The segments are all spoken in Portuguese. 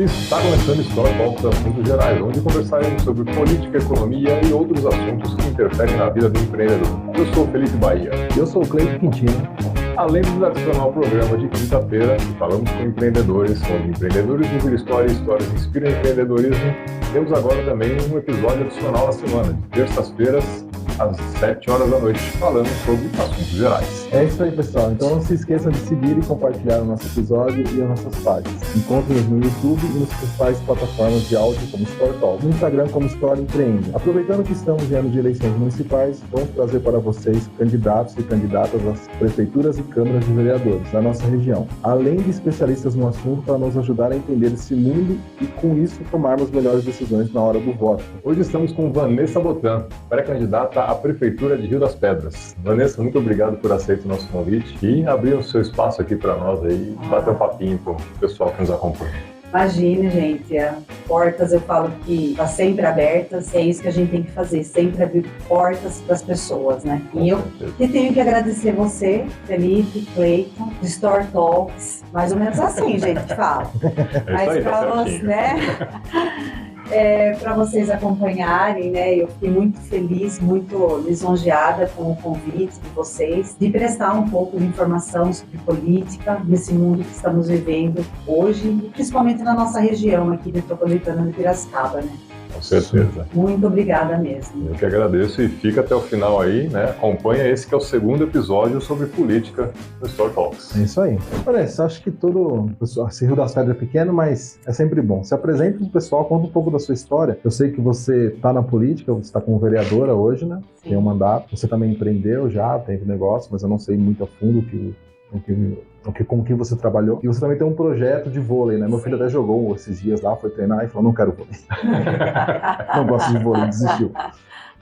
Está começando Story Talks Assuntos Gerais, onde conversaremos sobre política, economia e outros assuntos que interferem na vida do empreendedor. Eu sou o Felipe Bahia. Eu sou o Cleiton Quintino. Além do tradicional programa de quinta-feira, que falamos com empreendedores, onde empreendedores inspiram história e histórias inspiram empreendedorismo, temos agora também um episódio adicional na semana, de terças-feiras, às 7 horas da noite, falando sobre assuntos gerais. É isso aí, pessoal. Então não se esqueçam de seguir e compartilhar o nosso episódio e as nossas páginas. Encontre-nos no YouTube e nas principais plataformas de áudio como Story Talk, no Instagram como Story Empreende. Aproveitando que estamos em ano de eleições municipais, vamos trazer para vocês candidatos e candidatas às prefeituras e câmaras de vereadores da nossa região, além de especialistas no assunto para nos ajudar a entender esse mundo e com isso tomarmos melhores decisões na hora do voto. Hoje estamos com Vanessa Botan, pré-candidata à Prefeitura de Rio das Pedras. Vanessa, muito obrigado por aceitar o nosso convite e abrir o seu espaço aqui para nós aí, bater um papinho com o pessoal que nos acompanha. Imagina, gente, portas eu falo que estão sempre abertas, é isso que a gente tem que fazer, sempre abrir portas para as pessoas, né? E eu que tenho que agradecer você, Felipe, Cleiton, Story Talks, mais ou menos assim, gente, que fala. Mas para você, né? Para vocês acompanharem, né? Eu fiquei muito feliz, muito lisonjeada com o convite de vocês, de prestar um pouco de informação sobre política nesse mundo que estamos vivendo hoje, principalmente na nossa região aqui metropolitana de Piracicaba, né? Com certeza. Muito obrigada mesmo. Eu que agradeço e fica até o final aí, né? Acompanha esse que é o segundo episódio sobre política no Story Talks. É isso aí. Vanessa, acho que todo esse Rio das Pedras é pequeno, mas é sempre bom. Se apresenta para o pessoal, conta um pouco da sua história. Eu sei que você está na política, você está como vereadora hoje, né? Sim. Tem um mandato. Você também empreendeu já, teve negócio, mas eu não sei muito a fundo com que você trabalhou. E você também tem um projeto de vôlei, né? Meu filho até jogou esses dias lá, foi treinar e falou, não quero vôlei. Não gosto de vôlei, desistiu.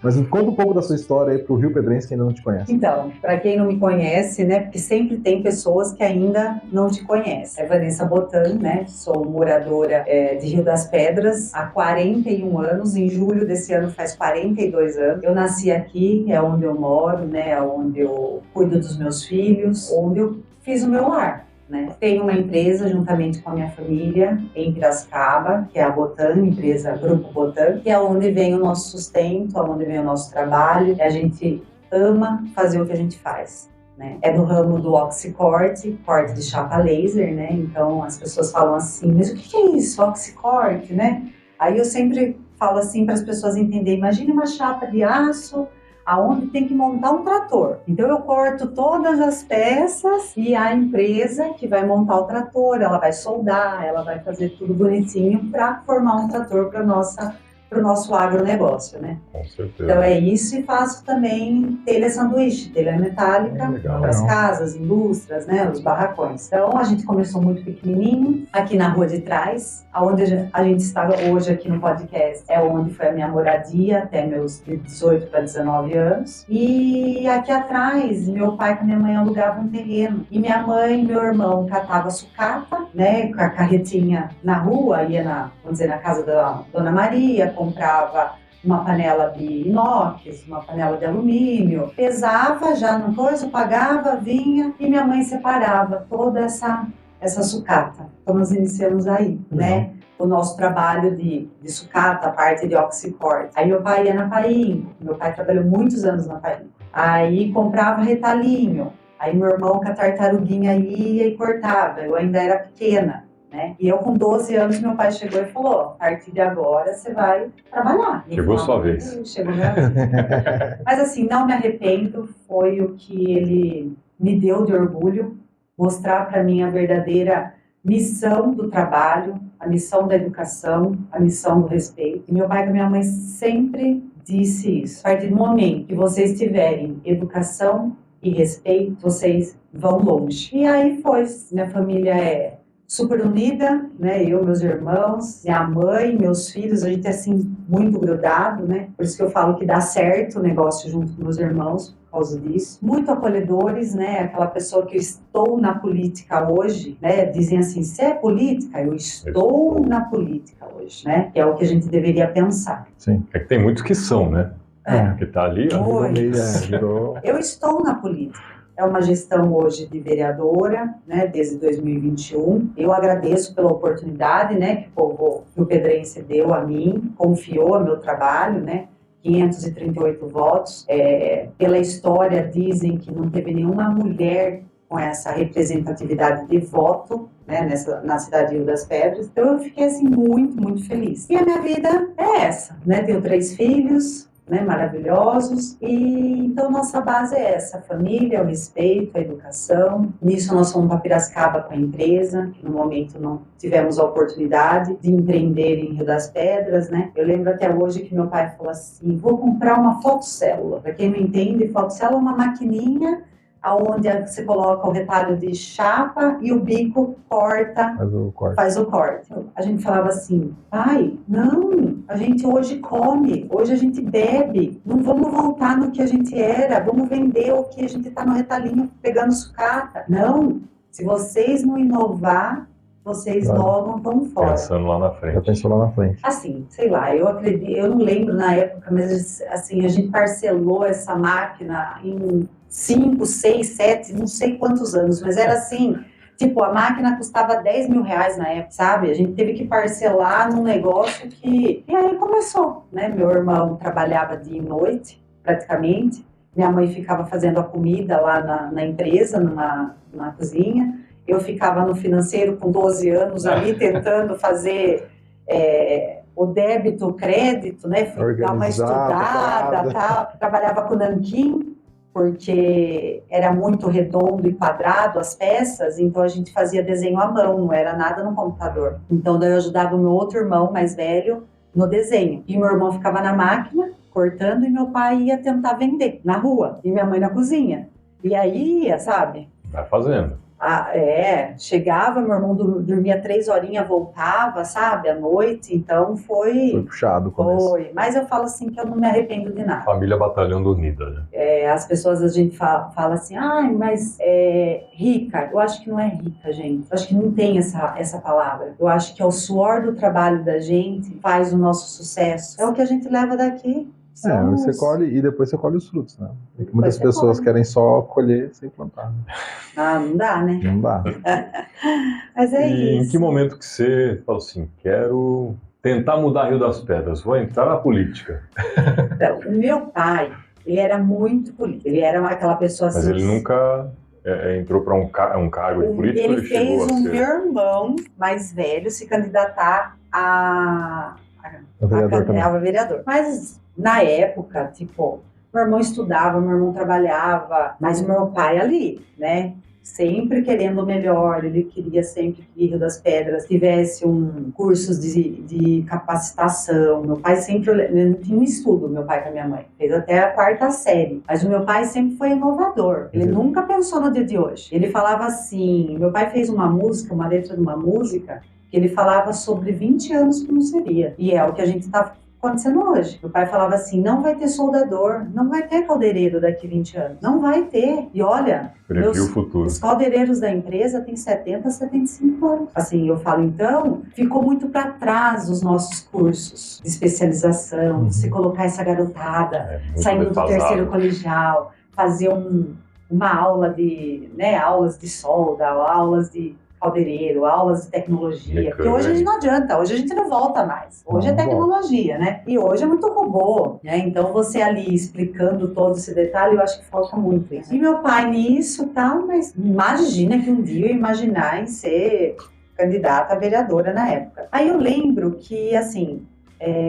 Mas conta um pouco da sua história aí pro Rio Pedrense que ainda não te conhece. Então, para quem não me conhece, né? Porque sempre tem pessoas que ainda não te conhecem. É Vanessa Botan, né? Sou moradora de Rio das Pedras há 41 anos. Em julho desse ano faz 42 anos. Eu nasci aqui, é onde eu moro, né? É onde eu cuido dos meus filhos, onde eu fiz o meu lar. Né? Tenho uma empresa juntamente com a minha família em Piracicaba, que é a Botan, empresa Grupo Botan, que é onde vem o nosso sustento, onde vem o nosso trabalho. A gente ama fazer o que a gente faz. Né? É do ramo do oxicorte, corte de chapa laser, né? Então as pessoas falam assim, mas o que é isso, oxicorte, né? Aí eu sempre falo assim para as pessoas entenderem, imagine uma chapa de aço, aonde tem que montar um trator. Então eu corto todas as peças e a empresa que vai montar o trator, ela vai soldar, ela vai fazer tudo bonitinho para formar um trator para o nosso agronegócio, né? Com certeza. Então é isso, e faço também telha sanduíche, telha metálica para as casas, indústrias, né, os barracões. Então a gente começou muito pequenininho, aqui na rua de trás, onde a gente está hoje aqui no podcast, é onde foi a minha moradia até meus 18 para 19 anos. E aqui atrás, meu pai com minha mãe alugavam um terreno. E minha mãe e meu irmão catavam sucata, né, com a carretinha na rua, ia vamos dizer, na casa da Dona Maria, comprava uma panela de inox, uma panela de alumínio, pesava já no coisa, pagava, vinha e minha mãe separava toda essa sucata. Então nós iniciamos aí, né? O nosso trabalho de sucata, a parte de oxicorte. Aí meu pai ia na Paim, meu pai trabalhou muitos anos na Paim. Aí comprava retalhinho, aí meu irmão com a tartaruguinha ia e cortava, eu ainda era pequena. Né? E eu com 12 anos, meu pai chegou e falou, a partir de agora você vai trabalhar. Chegou sua vez. Chegou minha vez. Mas assim, não me arrependo, foi o que ele me deu de orgulho, mostrar para mim a verdadeira missão do trabalho, a missão da educação, a missão do respeito. E meu pai e minha mãe sempre disse isso. A partir do momento que vocês tiverem educação e respeito, vocês vão longe. E aí foi, minha família é super unida, né? Eu, meus irmãos, minha mãe, meus filhos, a gente é assim muito grudado, né? Por isso que eu falo que dá certo o negócio junto com meus irmãos, por causa disso. Muito acolhedores, né? Aquela pessoa que eu estou na política hoje, né? Dizem assim, você é política? Eu estou na política hoje, né? Que é o que a gente deveria pensar. Sim, é que tem muitos que são, né? Que tá ali, ó. Eu estou na política. é uma gestão hoje de vereadora, né, desde 2021. Eu agradeço pela oportunidade, né, que o Rio Pedrense deu a mim, confiou no meu trabalho, né, 538 votos. Pela história, dizem que não teve nenhuma mulher com essa representatividade de voto, né, na cidade de Rio das Pedras. Então eu fiquei assim muito, muito feliz. E a minha vida é essa, né? Tenho 3 filhos, né, maravilhosos, e então nossa base é essa: a família, o respeito, a educação. Nisso nós fomos para Piracicaba com a empresa, que no momento não tivemos a oportunidade de empreender em Rio das Pedras, né? Eu lembro até hoje que meu pai falou assim: vou comprar uma fotocélula. Para quem não entende, fotocélula é uma maquininha onde você coloca o retalho de chapa e o bico corta, faz o corte. A gente falava assim: pai, não, a gente hoje come, hoje a gente bebe, não vamos voltar no que a gente era, vamos vender o que a gente está no retalhinho pegando sucata. Não, se vocês não inovar, vocês logo vão fora. Pensando lá na frente. Já pensou lá na frente. Assim, sei lá, eu acredito, eu não lembro na época, mas assim, a gente parcelou essa máquina em 5, 6, 7, não sei quantos anos, mas era assim, tipo, a máquina custava 10 mil reais na época, sabe? A gente teve que parcelar num negócio que... E aí começou, né? Meu irmão trabalhava dia e noite, praticamente. Minha mãe ficava fazendo a comida lá na empresa, na cozinha. Eu ficava no financeiro com 12 anos ali, tentando fazer o débito, o crédito, né? Dar uma estudada, tal. Trabalhava com nanquim, porque era muito redondo e quadrado as peças, então a gente fazia desenho à mão, não era nada no computador. Então daí eu ajudava o meu outro irmão mais velho no desenho. E meu irmão ficava na máquina, cortando, e meu pai ia tentar vender na rua, e minha mãe na cozinha. E aí ia, sabe? Vai fazendo. Chegava, meu irmão dormia 3 horinhas, voltava, sabe, à noite, então foi puxado o começo. Foi, mas eu falo assim que eu não me arrependo de nada. Família batalhando unida, né? As pessoas, a gente fala assim, mas rica, eu acho que não é rica, gente, eu acho que não tem essa palavra, eu acho que é o suor do trabalho da gente faz o nosso sucesso, é o que a gente leva daqui. Você colhe e depois você colhe os frutos, né? Porque muitas pessoas querem só colher sem plantar. Né? Não dá, né? Não dá. Mas é e isso. Em que momento que você falou assim, quero tentar mudar Rio das Pedras, vou entrar na política? Então, o meu pai, ele era muito político, ele era aquela pessoa assim... Mas ele nunca entrou para um cargo de político? Ele fez meu irmão mais velho se candidatar a vereador. Mas na época, tipo, meu irmão estudava, meu irmão trabalhava, mas o meu pai ali, né? Sempre querendo o melhor, ele queria sempre que Rio das Pedras tivesse cursos de capacitação. Meu pai sempre, ele não tinha um estudo, meu pai com a minha mãe, fez até a 4ª série, mas o meu pai sempre foi inovador, ele nunca pensou no dia de hoje. Ele falava assim, meu pai fez uma letra de uma música, que ele falava sobre 20 anos que não seria, e é o que a gente está acontecendo hoje. Meu pai falava assim, não vai ter soldador, não vai ter caldeireiro daqui 20 anos, não vai ter. E olha, previu o futuro. Os caldeireiros da empresa têm 70, 75 anos. Assim, eu falo, então, ficou muito para trás os nossos cursos de especialização, de se colocar essa garotada, saindo do 3º colegial, fazer uma aula aulas de solda, aulas de caldeireiro, aulas de tecnologia, porque hoje a gente não adianta, hoje a gente não volta mais, hoje é tecnologia, né? E hoje é muito robô, né? Então você ali explicando todo esse detalhe, eu acho que falta muito isso. E meu pai nisso, tal, mas imagina que um dia eu ia imaginar em ser candidata a vereadora na época. Aí eu lembro que, assim,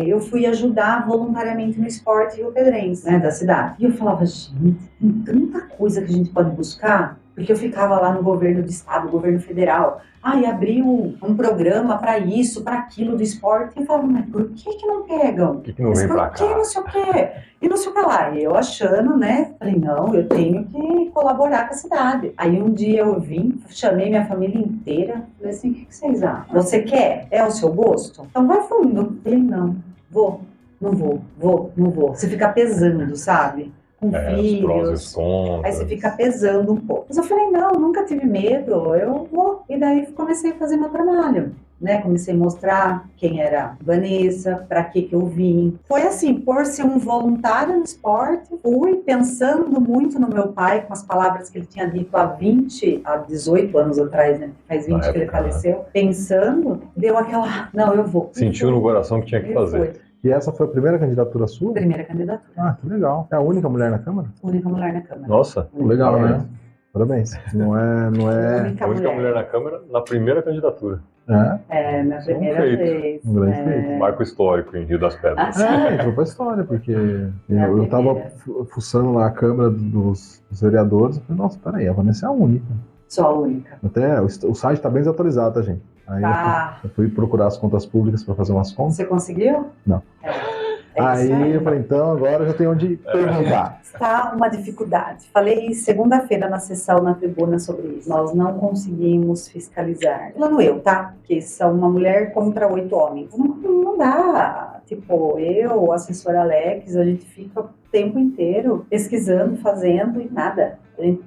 eu fui ajudar voluntariamente no esporte Rio Pedrense, né, da cidade. E eu falava, gente, tem tanta coisa que a gente pode buscar. Porque eu ficava lá no governo do estado, governo federal, abriu um programa para isso, para aquilo do esporte. E eu falava, mas por que não pegam? Por que não vem pra cá? Por que não sei o quê? E não sei o que lá. E eu achando, né? Falei, não, eu tenho que colaborar com a cidade. Aí um dia eu vim, chamei minha família inteira. Falei assim, o que vocês acham? Você quer? É o seu gosto? Então vai fundo. Falei, não, não vou. Você fica pesando, sabe? Com filhos, os prós e os contras. Aí você fica pesando um pouco. Mas eu falei, não, nunca tive medo, eu vou. E daí comecei a fazer meu trabalho. né? Comecei a mostrar quem era Vanessa, para que eu vim. Foi assim, por ser um voluntário no esporte, fui pensando muito no meu pai, com as palavras que ele tinha dito há 18 anos atrás, né? Faz 20 que ele faleceu. Pensando, deu aquela, não, eu vou. Sentiu no coração que tinha que fazer. Foi. E essa foi a primeira candidatura sua? Primeira candidatura. Ah, que legal. É a única mulher na Câmara? Única mulher na Câmara. Nossa, Legal, né? Parabéns. Não é... a única mulher na Câmara na primeira candidatura. É, minha primeira vez. Um grande feito. Marco histórico em Rio das Pedras. Entrou pra história, porque eu tava fuçando lá a Câmara dos Vereadores e falei, nossa, peraí, a Vanessa é a única. Sou a única. Até o site tá bem desatualizado, tá, gente? Aí eu fui procurar as contas públicas para fazer umas contas. Você conseguiu? Não. Aí eu falei, então agora eu já tenho onde perguntar. Está uma dificuldade. Falei segunda-feira na sessão na tribuna sobre isso. Nós não conseguimos fiscalizar. Falando eu, tá? Porque são uma mulher contra 8 homens. Não dá. Tipo, eu, a assessora Alex, a gente fica o tempo inteiro pesquisando, fazendo e nada.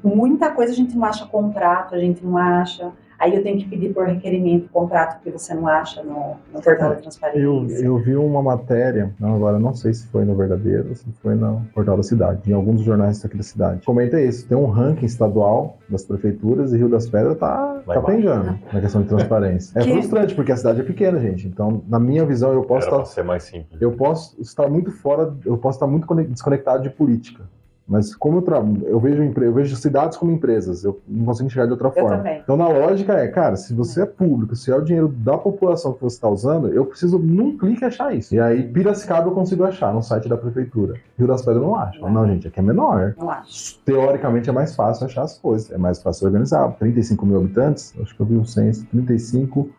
Muita coisa a gente não acha contrato, a gente não acha. Aí eu tenho que pedir por requerimento contrato que você não acha no portal da transparência. Eu vi uma matéria, agora não sei se foi no Verdadeiro, se foi no portal da cidade, em alguns jornais aqui da cidade. Comenta isso, tem um ranking estadual das prefeituras e Rio das Pedras tá pengando na questão de transparência. É frustrante, porque a cidade é pequena, gente. Então, na minha visão, eu posso estar... ser mais simples. Eu posso estar muito fora, eu posso estar muito desconectado de política. Mas como eu vejo cidades como empresas, eu não consigo enxergar de outra forma. Também. Então, na lógica cara, se você é público, se é o dinheiro da população que você está usando, eu preciso, num clique, achar isso. E aí, Piracicaba eu consigo achar no site da prefeitura. Rio das Pedras eu não acho. Não, gente, aqui é menor. Não acho. Teoricamente é mais fácil achar as coisas, é mais fácil organizar. 35 mil habitantes, acho que eu vi um censo, 35...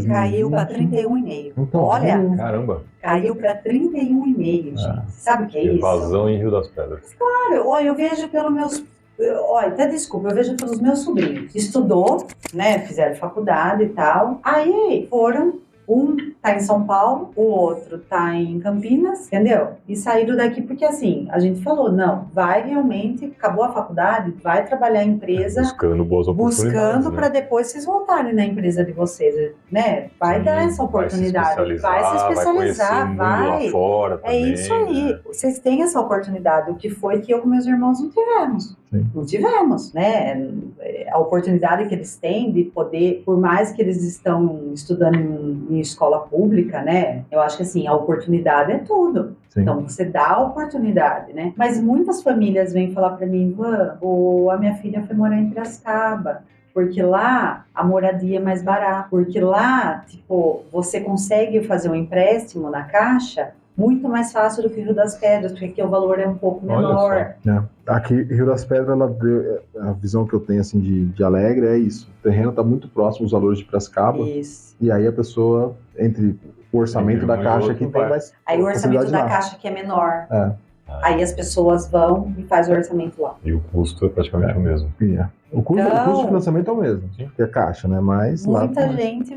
caiu para 31,5. Então, olha, caramba. Caiu para 31,5, gente. Sabe o que é isso? Evasão em Rio das Pedras. Claro, olha, eu vejo pelos meus... Olha, até desculpa, eu vejo pelos meus sobrinhos. Estudou, né, fizeram faculdade e tal. Aí foram... Um tá em São Paulo, o outro tá em Campinas, entendeu? E saíram daqui porque, assim, a gente falou, não, vai realmente, acabou a faculdade, vai trabalhar em empresa... Buscando boas oportunidades, buscando para depois vocês voltarem na empresa de vocês, né? Vai dar essa oportunidade, vai se especializar, vai. Lá fora também, é isso aí. Né? Vocês têm essa oportunidade, o que foi que eu com meus irmãos não tivemos. Sim. Não tivemos, né? A oportunidade que eles têm de poder, por mais que eles estão estudando em escola pública, né? Eu acho que assim, a oportunidade é tudo. Sim. Então você dá a oportunidade, né? Mas muitas famílias vêm falar para mim, a minha filha foi morar em Piracicaba. Porque lá a moradia é mais barata. Porque lá, tipo, você consegue fazer um empréstimo na Caixa muito mais fácil do que Rio das Pedras, porque aqui o valor é um pouco menor. Aqui, Rio das Pedras, a visão que eu tenho assim, de Alegre é isso. O terreno está muito próximo aos valores de Piracicaba. Isso. E aí a pessoa, entre o orçamento da Caixa aqui, tem mais... Aí o orçamento da Caixa aqui é menor. Aí as pessoas vão e fazem o orçamento lá. E o custo é praticamente o mesmo. O custo de financiamento é o mesmo, que é Caixa, né? Mas muita gente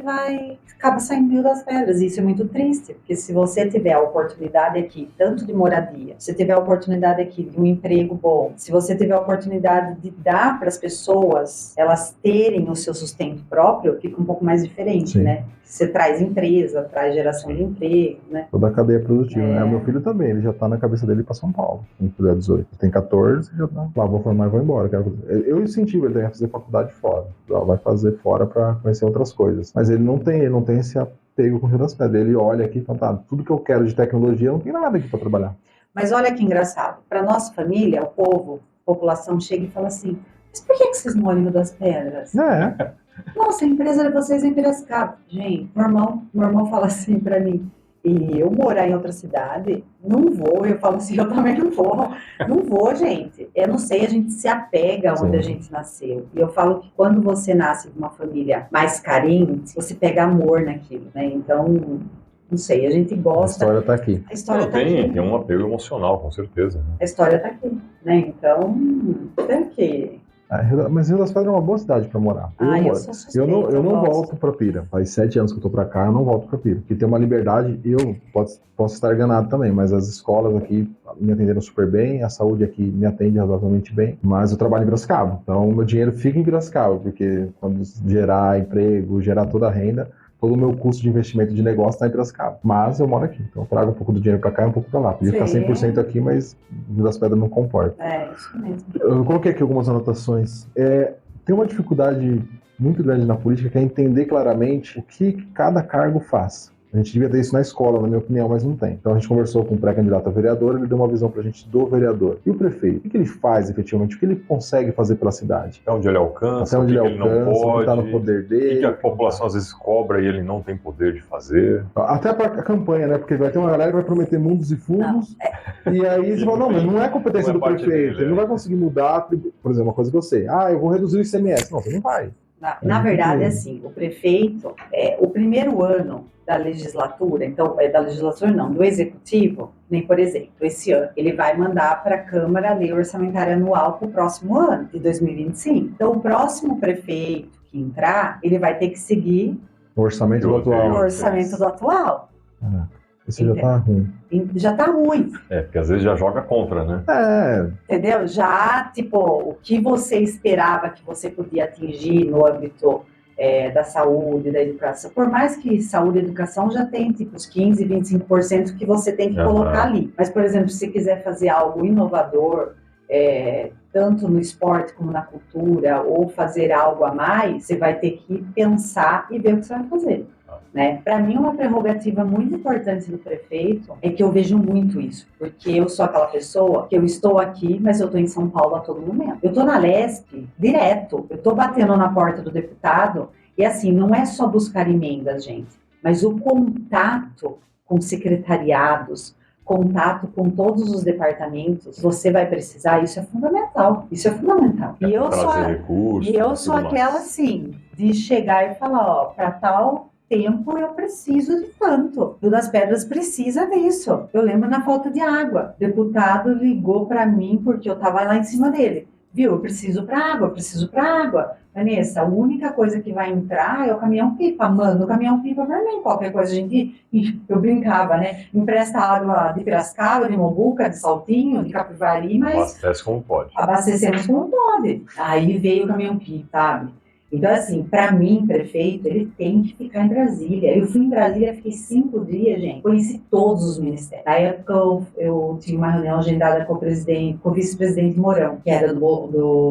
acaba saindo Rio das Pedras. E isso é muito triste, porque se você tiver a oportunidade aqui, tanto de moradia, se você tiver a oportunidade aqui de um emprego bom, se você tiver a oportunidade de dar para as pessoas elas terem o seu sustento próprio, fica um pouco mais diferente, né? Você traz empresa, traz geração de emprego, né? Toda a cadeia produtiva, né? O meu filho também, ele já tá na cabeça dele para São Paulo. Ele fizer 18, tem 14, já tá lá, vou formar e vou embora. Eu incentivo ele a fazer faculdade fora. Vai fazer fora para conhecer outras coisas. Mas ele não tem esse apego com o Rio das Pedras. Ele olha aqui e fala, tudo que eu quero de tecnologia, não tem nada aqui para trabalhar. Mas olha que engraçado. Para nossa família, o povo, a população chega e fala assim, mas por que vocês moram em Rio das Pedras? Nossa, a empresa de vocês é em Piracicaba. Gente, meu irmão fala assim para mim, e eu morar em outra cidade, não vou. Eu falo assim, eu também não vou. Não vou, gente. Eu não sei, a gente se apega onde a gente nasceu. E eu falo que quando você nasce de uma família mais carente, você pega amor naquilo, né? Então, não sei, a gente gosta. A história tá aqui. A história tá aqui. Tem um apego emocional, com certeza. Né? A história tá aqui, né? Então, tem que... Mas Rio das Pedras é uma boa cidade para morar. Eu não volto para Pira. Faz 7 anos que eu tô para cá, eu não volto para Pira. Porque tem uma liberdade, eu posso estar enganado também, mas as escolas aqui me atenderam super bem, a saúde aqui me atende razoavelmente bem, mas eu trabalho em Piracicaba. Então, o meu dinheiro fica em Piracicaba, porque quando gerar emprego, gerar toda a renda, todo o meu custo de investimento de negócio está em Piracicaba. Mas eu moro aqui, então eu trago um pouco do dinheiro para cá e um pouco para lá. Podia ficar 100% aqui, mas Rio das Pedras não comporta. Isso mesmo. Eu coloquei aqui algumas anotações. Tem uma dificuldade muito grande na política que é entender claramente o que cada cargo faz. A gente devia ter isso na escola, na minha opinião, mas não tem. Então a gente conversou com um pré-candidato a vereador, ele deu uma visão pra gente do vereador. E o prefeito? O que ele faz efetivamente? O que ele consegue fazer pela cidade? Até onde ele alcança, até onde ele não pode, está no poder dele. O que a população às vezes cobra e ele não tem poder de fazer. Até para a campanha, né? Porque vai ter uma galera que vai prometer mundos e fundos. E aí você fala, não, mas não é competência do prefeito. Ele não vai conseguir mudar, por exemplo, uma coisa que eu sei. Eu vou reduzir o ICMS. Não, você não vai. Na verdade, assim, o prefeito, o primeiro ano da legislatura, então, da legislatura não, do executivo, nem por exemplo, esse ano, ele vai mandar para a Câmara a lei orçamentária anual para o próximo ano, de 2025. Então, o próximo prefeito que entrar, ele vai ter que seguir o orçamento do atual. O orçamento do atual. Esse já tá ruim. Já tá ruim. Porque às vezes já joga contra, né? Entendeu? Já, tipo, o que você esperava que você podia atingir no âmbito da saúde, da educação. Por mais que saúde e educação já tem, tipo, os 15%, 25% que você tem que colocar ali. Mas, por exemplo, se quiser fazer algo inovador, tanto no esporte como na cultura, ou fazer algo a mais, você vai ter que pensar e ver o que você vai fazer. Né? Para mim, uma prerrogativa muito importante do prefeito é que eu vejo muito isso, porque eu sou aquela pessoa que eu estou aqui, mas eu estou em São Paulo a todo momento. Eu estou na Lesp direto, eu estou batendo na porta do deputado e assim, não é só buscar emendas, gente, mas o contato com secretariados, contato com todos os departamentos, você vai precisar, isso é fundamental. Isso é fundamental. E eu sou aquela, assim, de chegar e falar, para tal tempo eu preciso de tanto. Rio das Pedras precisa disso. Eu lembro na falta de água. O deputado ligou para mim porque eu estava lá em cima dele. Viu? Eu preciso para água. Vanessa, a única coisa que vai entrar é o caminhão-pipa. Manda o caminhão-pipa para mim. Qualquer coisa a gente... Eu brincava, né? Empresta água de Piracicaba, de Mombuca, de Saltinho, de Capivari, mas... Abastece como pode. Abastecemos como pode. Aí veio o caminhão-pipa, sabe? Então, assim, para mim, prefeito, ele tem que ficar em Brasília. Eu fui em Brasília, fiquei 5 dias, gente. Conheci todos os ministérios. Na época, eu tive uma reunião agendada com o vice-presidente Mourão, que era do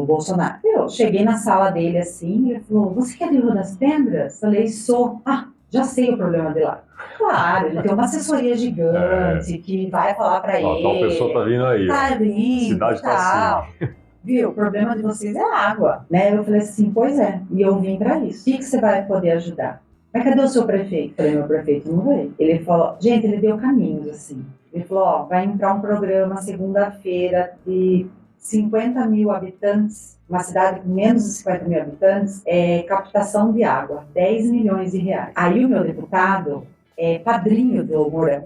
Bolsonaro. Eu cheguei na sala dele, assim, e ele falou, você quer de Rio das Pedras? Falei, sou. Já sei o problema de lá. Claro, ele tem uma assessoria gigante que vai falar para ele. Tal pessoa tá vindo aí. Tá vindo, cidade tá assim. Viu, o problema de vocês é água, né? Eu falei assim, pois é, e eu vim para isso. O que você vai poder ajudar? Mas cadê o seu prefeito? Eu falei, meu prefeito não veio. Ele falou, gente, ele deu caminhos, assim. Ele falou, vai entrar um programa segunda-feira de 50 mil habitantes, uma cidade com menos de 50 mil habitantes, captação de água, 10 milhões de reais. Aí o meu deputado é padrinho do Mourão.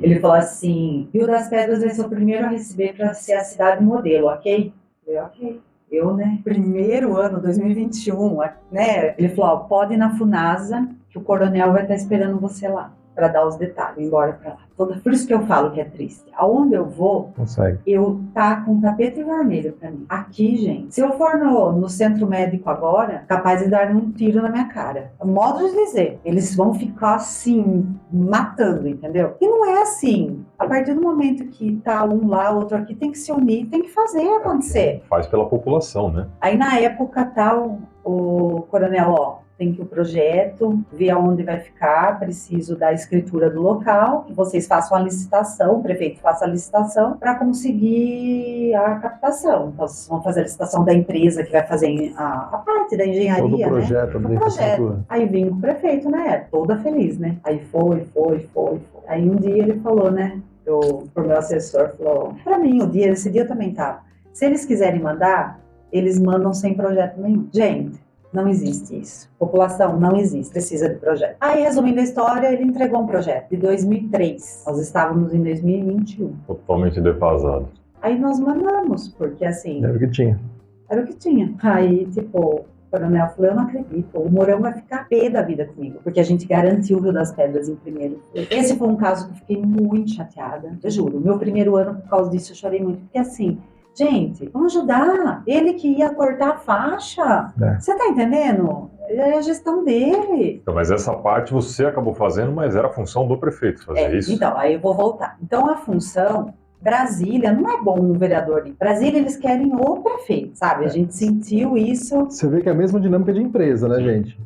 Ele falou assim, Rio das Pedras vai ser o primeiro a receber para ser a cidade modelo, ok? Eu falei, ok. Eu, né, primeiro ano, 2021, né? Ele falou, pode ir na Funasa, que o coronel vai estar esperando você lá, para dar os detalhes, embora para lá. Por isso que eu falo que é triste. Aonde eu vou, eu tá com tapete vermelho para mim. Aqui, gente, se eu for no centro médico agora, capaz de dar um tiro na minha cara. Modo de dizer, eles vão ficar assim, matando, entendeu? E não é assim. A partir do momento que tá um lá, outro aqui, tem que se unir, tem que fazer acontecer. Faz pela população, né? Aí na época o coronel, tem que o projeto, ver aonde vai ficar, preciso da escritura do local, que vocês façam a licitação, o prefeito faça a licitação para conseguir a captação. Então, vocês vão fazer a licitação da empresa que vai fazer a parte da engenharia, todo o projeto, né? O projeto. Aí vim com o prefeito, né? Toda feliz, né? Aí foi. Aí um dia ele falou, né? O meu assessor falou, para mim, esse dia eu também tava. Se eles quiserem mandar, eles mandam sem projeto nenhum. Gente, não existe isso. População, não existe. Precisa de projeto. Aí, resumindo a história, ele entregou um projeto de 2003. Nós estávamos em 2021. Totalmente defasado. Aí nós mandamos, porque assim... Era o que tinha. Aí, tipo, o coronel falou, eu não acredito. O Mourão vai ficar pé da vida comigo, porque a gente garantiu o Rio das Pedras em primeiro. Esse foi um caso que eu fiquei muito chateada. Eu juro, meu primeiro ano, por causa disso, eu chorei muito. Porque assim... Gente, vamos ajudar. Ele que ia cortar a faixa. Você tá entendendo? É a gestão dele. Então, mas essa parte você acabou fazendo, mas era a função do prefeito fazer isso? Então, aí eu vou voltar. Então, a função... Brasília, não é bom um vereador ali. Brasília, eles querem o prefeito, sabe? A gente sentiu isso. Você vê que é a mesma dinâmica de empresa, né, gente?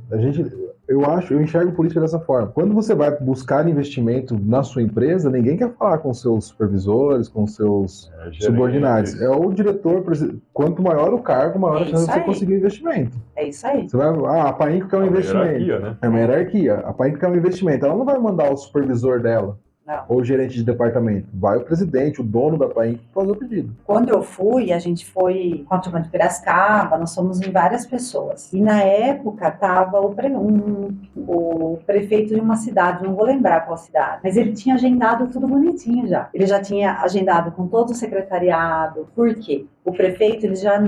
Eu enxergo política dessa forma. Quando você vai buscar investimento na sua empresa, ninguém quer falar com seus supervisores, com seus subordinados. É o diretor, quanto maior o cargo, maior a chance de você conseguir investimento. É isso aí. Você vai, a Painco quer um investimento. Hierarquia, né? É uma hierarquia. A Painco quer um investimento. Ela não vai mandar o supervisor dela. Não. Ou o gerente de departamento. Vai o presidente, o dono da Painco fazer o pedido. Quando eu fui, a gente foi com a turma de Piracicaba, nós fomos em várias pessoas. E na época estava o prefeito de uma cidade, não vou lembrar qual cidade, mas ele tinha agendado tudo bonitinho já. Ele já tinha agendado com todo o secretariado. Por quê? O prefeito, eles já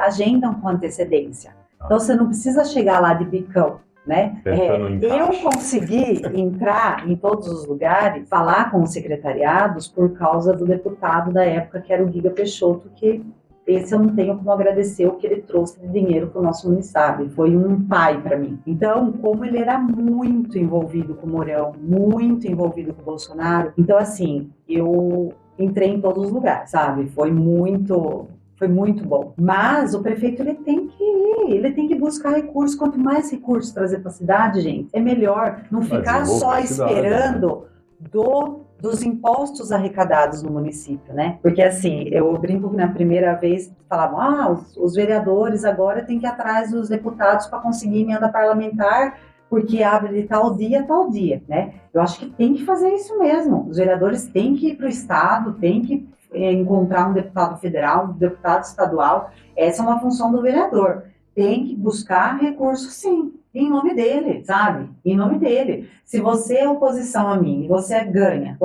agendam com antecedência. Então você não precisa chegar lá de bicão. Né? Eu consegui entrar em todos os lugares, falar com os secretariados por causa do deputado da época, que era o Guiga Peixoto, que esse eu não tenho como agradecer o que ele trouxe de dinheiro para o nosso município. Foi um pai para mim. Então, como ele era muito envolvido com o Mourão, muito envolvido com o Bolsonaro, então assim, eu entrei em todos os lugares, sabe? Foi muito bom. Mas o prefeito, ele tem que ir, ele tem que buscar recursos. Quanto mais recursos trazer para a cidade, gente, é melhor. Não ficar só esperando dos impostos arrecadados no município, né? Porque assim, eu brinco que na primeira vez falavam, os vereadores agora têm que ir atrás dos deputados para conseguir emenda parlamentar, porque abre de tal dia, né? Eu acho que tem que fazer isso mesmo. Os vereadores têm que ir para o estado, têm que encontrar um deputado federal, um deputado estadual. Essa é uma função do vereador. Tem que buscar recursos, sim, em nome dele, sabe? Em nome dele. Se você é oposição a mim, você ganha,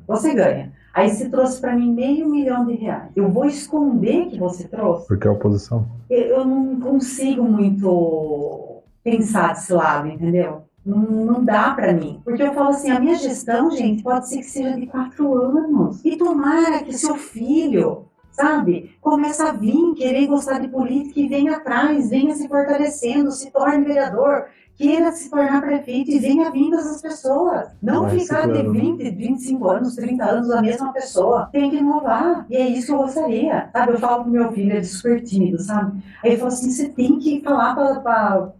você ganha. Aí você trouxe para mim R$500 mil. Eu vou esconder que você trouxe? Porque é oposição. Eu não consigo muito pensar desse lado, entendeu? Não dá pra mim. Porque eu falo assim, a minha gestão, gente, pode ser que seja de 4 anos. E tomara que seu filho, sabe, comece a vir, querer gostar de política e venha atrás, venha se fortalecendo, se torne vereador, queira se tornar prefeito e venha vindo essas pessoas. Não ficar de 20, 25 anos, 30 anos a mesma pessoa. Tem que inovar. E é isso que eu gostaria. Sabe, eu falo pro meu filho, ele é super tímido, sabe? Aí ele falou assim, você tem que falar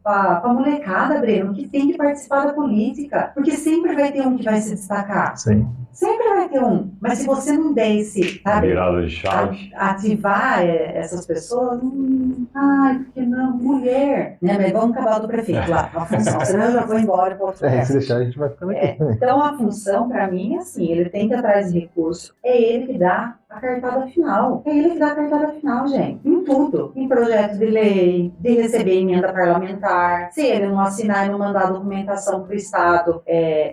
pra molecada, Breno, que tem que participar da política. Porque sempre vai ter um que vai se destacar. Sim. Sempre vai ter um. Mas se você não der esse, sabe, virada de chave, ativar essas pessoas, porque não, mulher, né? Mas vamos acabar do prefeito lá, a função, senão eu já vou embora para outro lugar. Se deixar, a gente vai ficando aqui. Então a função, para mim, é assim, ele tem que ir atrás de recurso, é ele que dá a cartada final. É ele que dá a cartada final, gente. Em tudo. Em projeto de lei, de receber emenda parlamentar. Se ele não assinar e não mandar a documentação para o Estado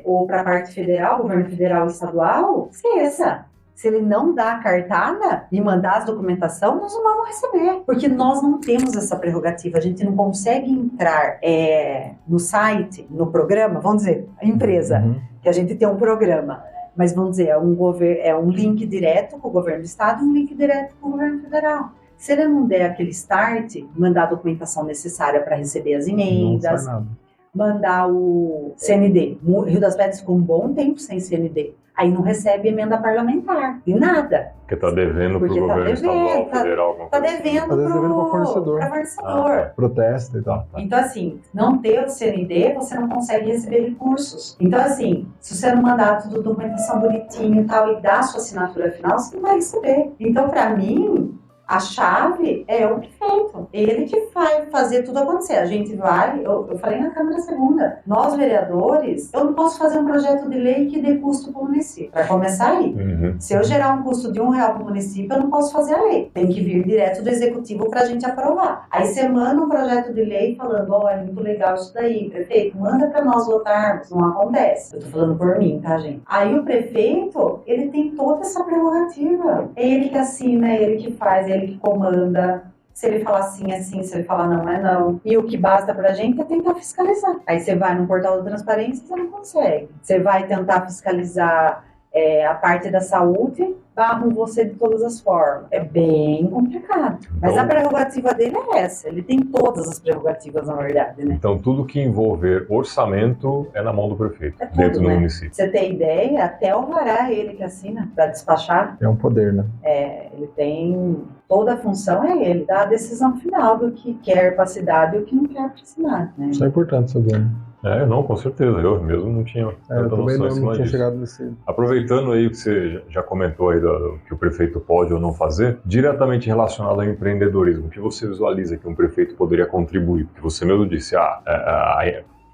ou para a parte federal, governo federal e estadual, esqueça. Se ele não dá a cartada e mandar as documentação, nós não vamos receber. Porque nós não temos essa prerrogativa. A gente não consegue entrar no site, no programa, vamos dizer, a empresa, que a gente tem um programa. Mas vamos dizer, é um link direto com o governo do estado e um link direto com o governo federal. Se ele não der aquele start, mandar a documentação necessária para receber as emendas, mandar o CND. O Rio das Pedras ficou um bom tempo sem CND. Aí não recebe emenda parlamentar, de nada. Porque está devendo para o governo estadual, federal. Está devendo para o fornecedor. Protesta e tal. Então, assim, não ter o CND, você não consegue receber recursos. Então, assim, se você não mandar tudo, documentação bonitinho e tal, e dar a sua assinatura final, você não vai receber. Então, para mim, a chave é o prefeito. Ele que vai fazer tudo acontecer. A gente vai, eu falei na Câmara segunda, nós vereadores, eu não posso fazer um projeto de lei que dê custo para o município. Para começar aí. Se eu gerar um custo de R$1 para o município, eu não posso fazer a lei. Tem que vir direto do executivo para a gente aprovar. Aí você manda um projeto de lei falando, é muito legal isso daí, prefeito, manda para nós votarmos. Não acontece. Eu tô falando por mim, tá, gente? Aí o prefeito, ele tem toda essa prerrogativa. É ele que assina, é ele que faz, é ele que comanda. Se ele falar sim, é sim. Se ele falar não, é não. E o que basta pra gente é tentar fiscalizar. Aí você vai no portal da transparência e você não consegue. Você vai tentar fiscalizar a parte da saúde, barram você de todas as formas. É bem complicado. Mas a prerrogativa dele é essa. Ele tem todas as prerrogativas, na verdade, né? Então, tudo que envolver orçamento é na mão do prefeito, É tudo, dentro do né? município. Você tem ideia? Até o alvará é ele que assina para despachar. É um poder, né? Ele tem... Toda a função é ele. Dá a decisão final do que quer para a cidade e o que não quer para a cidade, né? Isso é importante saber. Não, com certeza. Eu mesmo não tinha Eu tanta também noção em cima não tinha disso. chegado nesse... Aproveitando aí o que você já comentou aí do que o prefeito pode ou não fazer, diretamente relacionado ao empreendedorismo, o que você visualiza que um prefeito poderia contribuir? Porque você mesmo disse,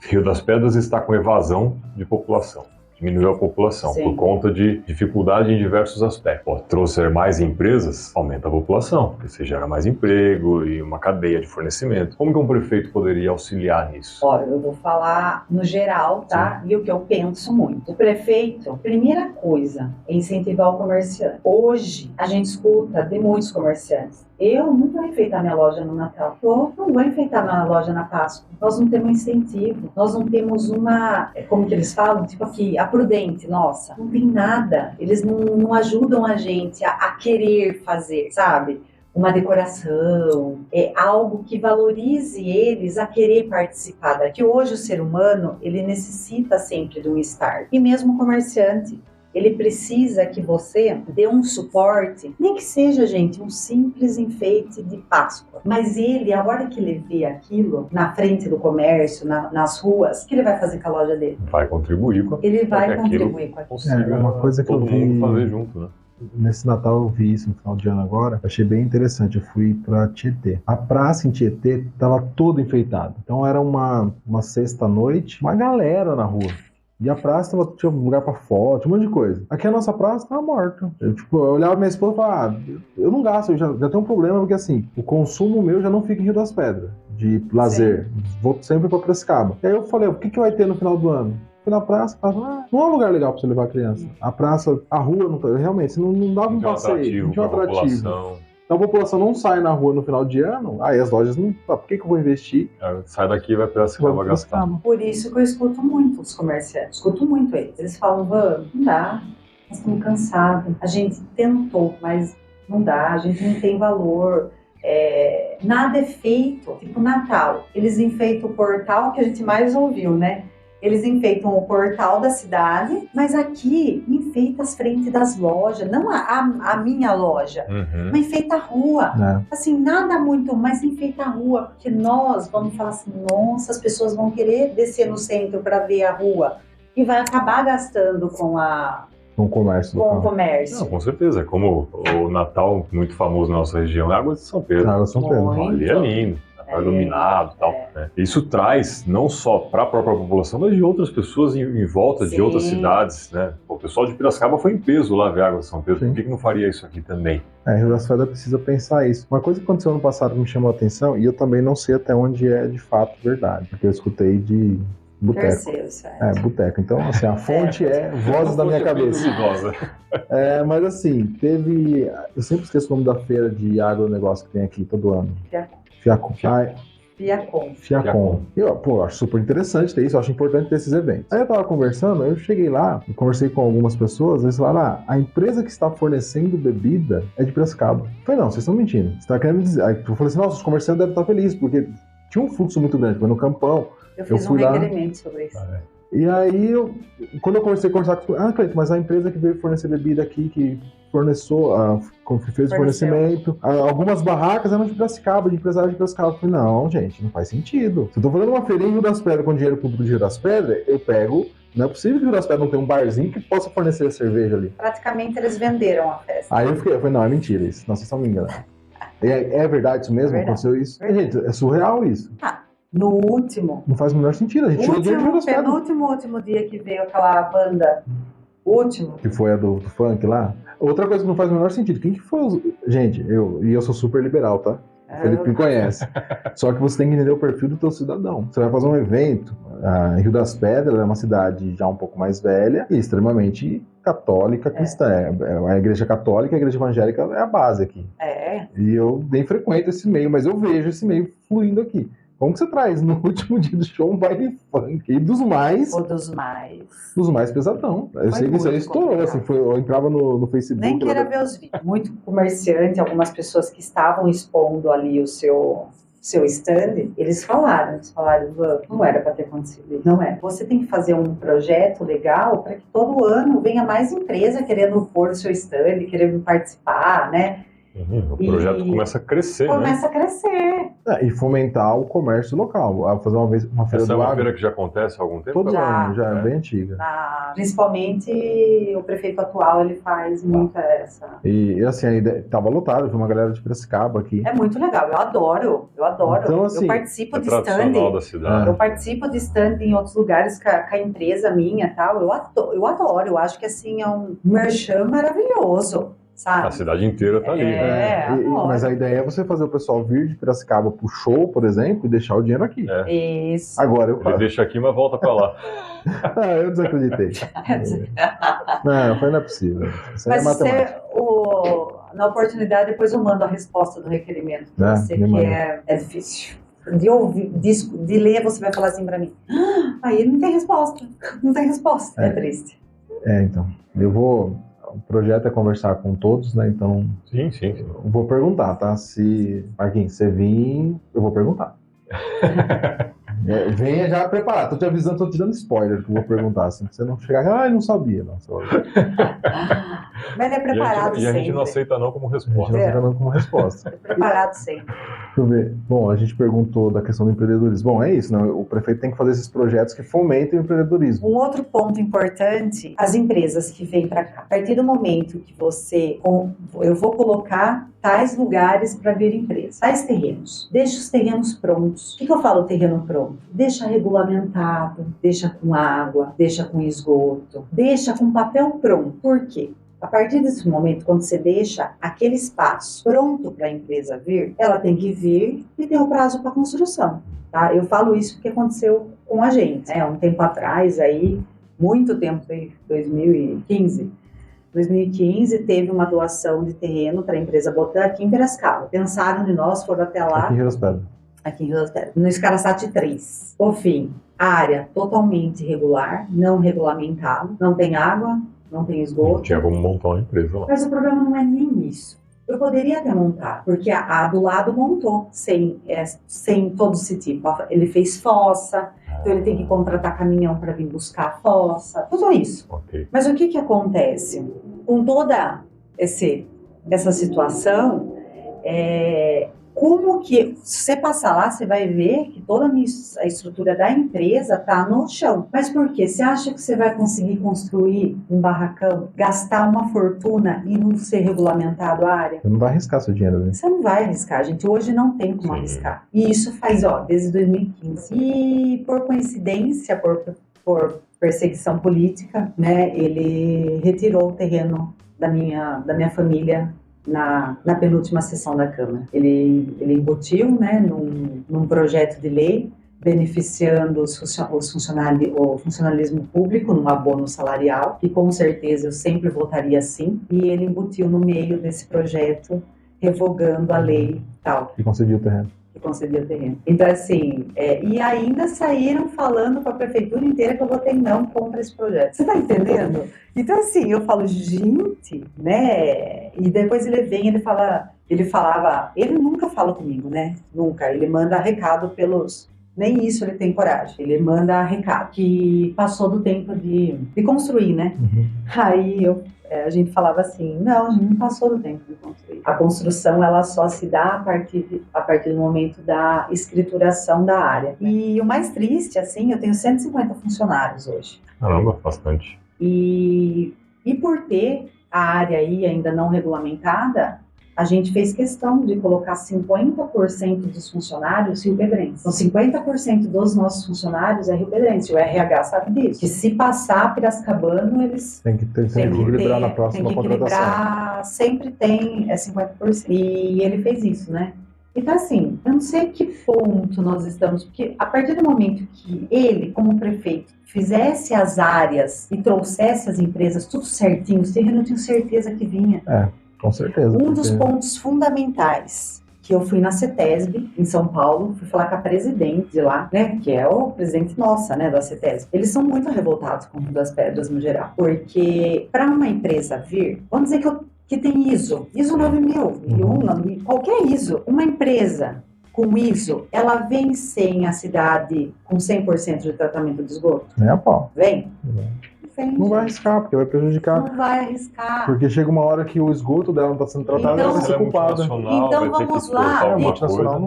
Rio das Pedras está com evasão de população. Diminuiu a população. Sim. Por conta de dificuldade em diversos aspectos. Trouxer mais empresas, aumenta a população, porque você gera mais emprego e uma cadeia de fornecimento. Como que um prefeito poderia auxiliar nisso? Olha, eu vou falar no geral, tá? E o que eu penso muito. O prefeito, primeira coisa, é incentivar o comerciante. Hoje, a gente escuta de muitos comerciantes. Eu não vou enfeitar minha loja no Natal. Eu não vou enfeitar minha loja na Páscoa. Nós não temos incentivo. Nós não temos uma... Como que eles falam? Tipo aqui, a prudente, nossa. Não tem nada. Eles não ajudam a gente a querer fazer, sabe? Uma decoração, algo que valorize eles a querer participar daqui. Hoje o ser humano, ele necessita sempre de um start. E mesmo o comerciante, ele precisa que você dê um suporte, nem que seja, gente, um simples enfeite de Páscoa. Mas ele, a hora que ele vê aquilo na frente do comércio, nas ruas, o que ele vai fazer com a loja dele? Vai contribuir com Ele vai para que contribuir com aquilo. consiga uma coisa que todo eu vi... mundo fazer junto, né? Nesse Natal eu vi isso no final de ano agora, achei bem interessante. Eu fui pra Tietê. A praça em Tietê tava toda enfeitada. Então era uma sexta-noite, uma galera na rua. E a praça tinha lugar pra foto, tinha um monte de coisa. Aqui a nossa praça tava morta. Eu olhava minha esposa e falava, eu não gasto, eu já tenho um problema, porque assim, o consumo meu já não fica em Rio das Pedras, de lazer. Sim. Vou sempre pra Piracicaba. E aí eu falei, o que vai ter no final do ano? Fui na praça, não é um lugar legal pra você levar a criança. A praça, a rua, realmente, não dava um passeio, não tinha um atrativo. Então a população não sai na rua no final de ano, aí as lojas não... Por que eu vou investir? Sai daqui e vai pra Piracicaba gastar. Por isso que eu escuto muito os comerciantes, escuto muito eles. Eles falam, vamos, não dá, nós estamos cansados. A gente tentou, mas não dá, a gente não tem valor. Nada é feito, tipo Natal. Eles enfeitam o portal que a gente mais ouviu, né? Eles enfeitam o portal da cidade, mas aqui enfeita as frentes das lojas, não a minha loja, mas enfeita a rua. Assim, nada muito, mas enfeita a rua, porque nós vamos falar assim, nossa, as pessoas vão querer descer no centro para ver a rua e vai acabar gastando com o comércio. Não, com certeza, como o Natal muito famoso na nossa região é Águas de São Pedro. Águas de São Pedro. Ali é lindo. Iluminado e tal. Né? Isso traz não só para a própria população, mas de outras pessoas em volta de outras cidades. Né? O pessoal de Piracicaba foi em peso lá ver a Água de São Pedro. Sim. Por que não faria isso aqui também? Rio das Pedras precisa pensar isso. Uma coisa que aconteceu ano passado que me chamou a atenção, e eu também não sei até onde é de fato verdade, porque eu escutei de boteco. Boteco. Então, assim, a fonte é vozes da minha cabeça. Mas assim, teve... Eu sempre esqueço o nome da feira de agronegócio que tem aqui todo ano. Fiacom. Eu acho super interessante ter isso, eu acho importante ter esses eventos. Aí eu tava conversando, eu cheguei lá, eu conversei com algumas pessoas, eles falaram, a empresa que está fornecendo bebida é de Piracicaba. Eu falei, não, vocês estão mentindo. Você tá querendo dizer... Aí eu falei assim, nossa, os comerciantes devem estar felizes, porque tinha um fluxo muito grande, foi no Campão. Eu fui um requerimento sobre isso. E aí, quando eu comecei a conversar com Cleiton, mas a empresa que veio fornecer bebida aqui, que fez o fornecimento, algumas barracas eram de Piracicaba, de empresários de Piracicaba. Eu falei, não, gente, não faz sentido. Se eu tô fazendo uma feirinha em Rio das Pedras com dinheiro público de Rio das Pedras, eu pego... Não é possível que o Rio das Pedras não tenha um barzinho que possa fornecer a cerveja ali. Praticamente eles venderam a festa. Aí eu falei, não, é mentira isso. Não, vocês estão me enganando. É verdade isso mesmo? Aconteceu isso? Gente, é surreal isso. No último... Não faz o menor sentido. A gente tirou dinheiro de Rio das Pedras. Penúltimo dia que veio aquela banda... Último. Que foi a do funk lá. Outra coisa que não faz o menor sentido. Quem que foi? Gente, eu sou super liberal, tá? O Felipe me conhece. Só que você tem que entender o perfil do teu cidadão. Você vai fazer um evento, Rio das Pedras é uma cidade já um pouco mais velha e extremamente católica, cristã. A igreja católica e a igreja evangélica é a base aqui. E eu nem frequento esse meio, mas eu vejo esse meio fluindo aqui. Como que você traz no último dia do show um baile funk? E dos mais... Ou dos mais... Dos mais pesadão. Eu sei que isso aí estourou, assim, eu entrava no Facebook... Nem queira ver os vídeos. Muito comerciante, algumas pessoas que estavam expondo ali o seu stand, eles falaram, não era para ter acontecido, não é. Você tem que fazer um projeto legal para que todo ano venha mais empresa querendo pôr o seu stand, querendo participar, né? O projeto começa a crescer, Começa a crescer. E fomentar o comércio local. Fazer uma feira Essa do é uma agro. feira que já acontece há algum tempo? Todo ano, já é bem antiga. Principalmente o prefeito atual, ele faz muito essa... E assim, a ideia tava lotado, foi uma galera de Piracicaba aqui. É muito legal, eu adoro. Então, assim, eu participo de tradicional da stand. cidade. Eu participo de stand em outros lugares com a empresa minha e tal. Eu adoro, eu acho que assim é um merchan maravilhoso. Sabe? A cidade inteira tá ali, né? Mas a ideia é você fazer o pessoal vir de Piracicaba pro show, por exemplo, e deixar o dinheiro aqui. Isso. Agora eu Ele deixa aqui, mas volta pra lá. Eu desacreditei. Não é possível. Isso mas é matemática. na oportunidade, depois eu mando a resposta do requerimento pra você, que é difícil. De ouvir, de ler, você vai falar assim pra mim. Aí não tem resposta. Não tem resposta. É triste. Então. O projeto é conversar com todos, né? Então. Sim. Eu vou perguntar, tá? Se Marquinhos, você vir, eu vou perguntar. Venha já preparado. Tô te avisando, tô te dando spoiler que eu vou perguntar. Assim, você não chegar, não sabia. Não. Mas ele é preparado sempre. E a gente não aceita não como resposta. É preparado sempre. Deixa eu ver. Bom, a gente perguntou da questão do empreendedorismo. Bom, é isso, né? O prefeito tem que fazer esses projetos que fomentem o empreendedorismo. Um outro ponto importante, as empresas que vêm para cá. A partir do momento que eu vou colocar tais lugares para vir empresas, tais terrenos. Deixa os terrenos prontos. O que eu falo terreno pronto? Deixa regulamentado, deixa com água, deixa com esgoto, deixa com papel pronto. Por quê? A partir desse momento, quando você deixa aquele espaço pronto para a empresa vir, ela tem que vir e tem o prazo para construção. Tá? Eu falo isso porque aconteceu com a gente. Um tempo atrás, aí, muito tempo, em 2015. 2015 teve uma doação de terreno para a empresa Botan aqui em Piracicaba. Pensaram de nós, foram até lá. Aqui em Rio das Pedras. Aqui em Rio das Pedras. No Escaraçate 3. Por fim, área totalmente irregular, não regulamentado, não tem água, não tem esgoto. Não tinha como montar uma empresa lá. Mas o problema não é nem isso. Eu poderia até montar, porque a do lado montou, sem todo esse tipo. Ele fez fossa, então ele tem que contratar caminhão para vir buscar a fossa, tudo isso. Okay. Mas o que acontece? Com toda essa situação, como que, se você passar lá, você vai ver que toda a estrutura da empresa está no chão. Mas por quê? Você acha que você vai conseguir construir um barracão, gastar uma fortuna e não ser regulamentado a área? Você não vai arriscar seu dinheiro, né? Você não vai arriscar, gente. Hoje não tem como arriscar. E isso faz, desde 2015. E por coincidência, por perseguição política, né, ele retirou o terreno da minha família na penúltima sessão da Câmara. Ele embutiu, né, num projeto de lei beneficiando o funcionalismo público num abono salarial, que com certeza eu sempre votaria sim, e ele embutiu no meio desse projeto revogando a lei tal. E concediu o terreno. Então, assim, e ainda saíram falando para a prefeitura inteira que eu votei não contra esse projeto. Você tá entendendo? Então, assim, eu falo, gente, né? E depois ele vem, ele nunca fala comigo, né? Nunca. Ele manda recado nem isso ele tem coragem. Ele manda recado que passou do tempo de construir, né? Uhum. Aí a gente falava assim, não, a gente não passou do tempo de construir. A construção, ela só se dá a partir do momento da escrituração da área. E o mais triste, assim, eu tenho 150 funcionários hoje. Caramba, bastante. E por ter a área aí ainda não regulamentada, a gente fez questão de colocar 50% dos funcionários rio-pedrenses. Então, 50% dos nossos funcionários é rio-pedrense. O RH sabe disso. Que se passar piracicabano, eles... Tem que equilibrar na próxima contratação. Sempre tem 50%. E ele fez isso, né? Então, assim, eu não sei que ponto nós estamos, porque a partir do momento que ele, como prefeito, fizesse as áreas e trouxesse as empresas tudo certinho, eu não tenho certeza que vinha. Com certeza. Dos pontos fundamentais que eu fui na CETESB, em São Paulo, fui falar com a presidente de lá, né, que é o presidente nossa, né, da CETESB. Eles são muito revoltados com o Rio das Pedras no geral, porque para uma empresa vir, vamos dizer que tem ISO 9001, qualquer ISO, uma empresa com ISO, ela vem sem a cidade com 100% de tratamento de esgoto? Nem a pau. Vem? Não vai arriscar, porque vai prejudicar. Não vai arriscar. Porque chega uma hora que o esgoto dela não está sendo tratado, Então, ela vai ser culpada. Então vamos lá.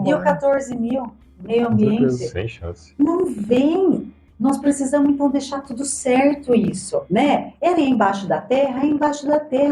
E o 14 mil, meio ambiente? Sem chance. Não vem. Nós precisamos, então, deixar tudo certo isso, né? Ela é embaixo da terra,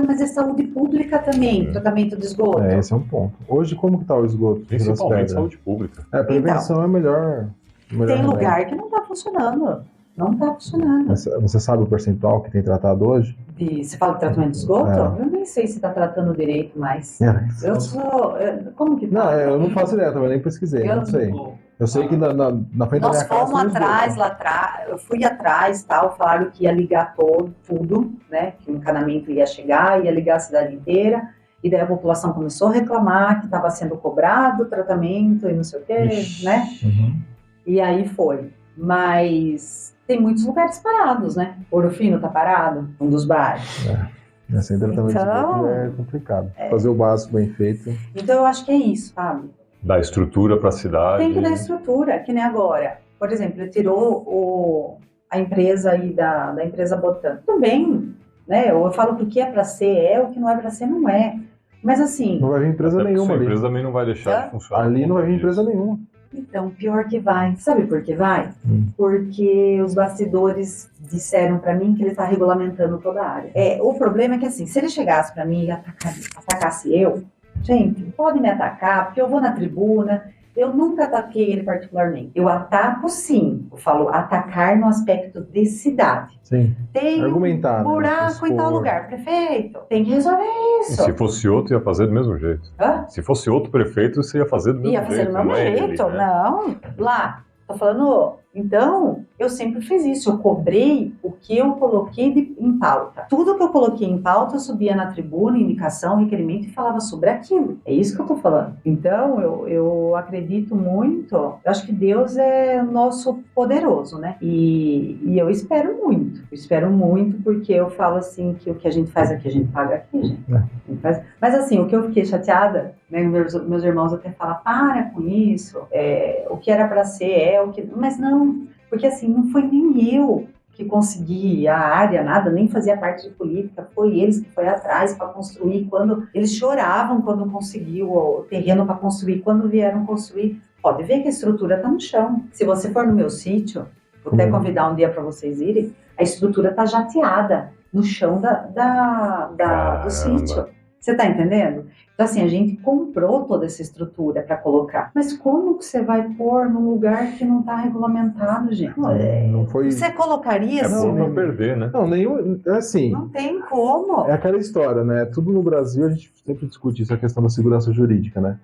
mas é saúde pública também, tratamento de esgoto. Esse é um ponto. Hoje, como que tá o esgoto? Principalmente saúde pública. Prevenção é melhor. Tem lugar que não está funcionando. Não está funcionando. Você sabe o percentual que tem tratado hoje? Você fala de tratamento de esgoto? Eu nem sei se está tratando direito mais. Eu sou... Como que tá? Não, eu não faço ideia, também nem pesquisei, não sei. Eu sei que na frente da minha casa... Nós fomos atrás, lá atrás, eu fui atrás, tal, falaram que ia ligar tudo, né? Que o encanamento ia chegar, ia ligar a cidade inteira. E daí a população começou a reclamar que estava sendo cobrado o tratamento e não sei o quê, né? E aí foi. Mas... tem muitos lugares parados, né? Ouro Fino tá parado, um dos bairros. Sem tratamento de esgoto é complicado. Fazer o básico bem feito. Então eu acho que é isso, sabe? Dar estrutura para a cidade. Tem que dar estrutura, que nem agora. Por exemplo, ele tirou a empresa aí da empresa Botan. Tudo bem, né? Eu falo que o que é para ser o que não é para ser não é. Mas assim... não vai vir empresa nenhuma ali. A empresa também não vai deixar de funcionar. Ali não vai vir empresa nenhuma. Então, pior que vai. Sabe por que vai? Porque os bastidores disseram pra mim que ele está regulamentando toda a área. O problema é que, assim, se ele chegasse pra mim e atacasse eu, gente, pode me atacar, porque eu vou na tribuna, eu nunca ataquei ele particularmente. Eu ataco, sim. Eu falo atacar no aspecto de cidade. Sim. Tem argumentar, buraco em tal lugar. Prefeito, tem que resolver isso. Se fosse outro, ia fazer do mesmo jeito. Se fosse outro prefeito, você ia fazer do mesmo jeito. Ia fazer do mesmo jeito, não. Lá, tô falando... Então, eu sempre fiz isso. Eu cobrei o que eu coloquei em pauta. Tudo que eu coloquei em pauta, eu subia na tribuna, indicação, requerimento e falava sobre aquilo. É isso que eu tô falando. Então, eu acredito muito. Eu acho que Deus é o nosso poderoso, né? E eu espero muito. Eu espero muito porque eu falo assim que o que a gente faz aqui, a gente paga aqui, gente. Mas assim, o que eu fiquei chateada, né, meus irmãos até falam, para com isso. O que era para ser o que... Mas não. Porque assim, não foi nem eu que consegui a área, nada, nem fazia parte de política, foi eles que foi atrás para construir, quando eles choravam quando conseguiu o terreno para construir, quando vieram construir, pode ver que a estrutura está no chão. Se você for no meu sítio, vou até convidar um dia para vocês irem, a estrutura está jateada no chão do sítio. Você está entendendo? Então, assim, a gente comprou toda essa estrutura para colocar. Mas como que você vai pôr num lugar que não está regulamentado, gente? Não foi... Você colocaria assim? Não perder, né? Não, nenhum... assim... Não tem como. É aquela história, né? Tudo no Brasil, a gente sempre discute isso, a questão da segurança jurídica, né?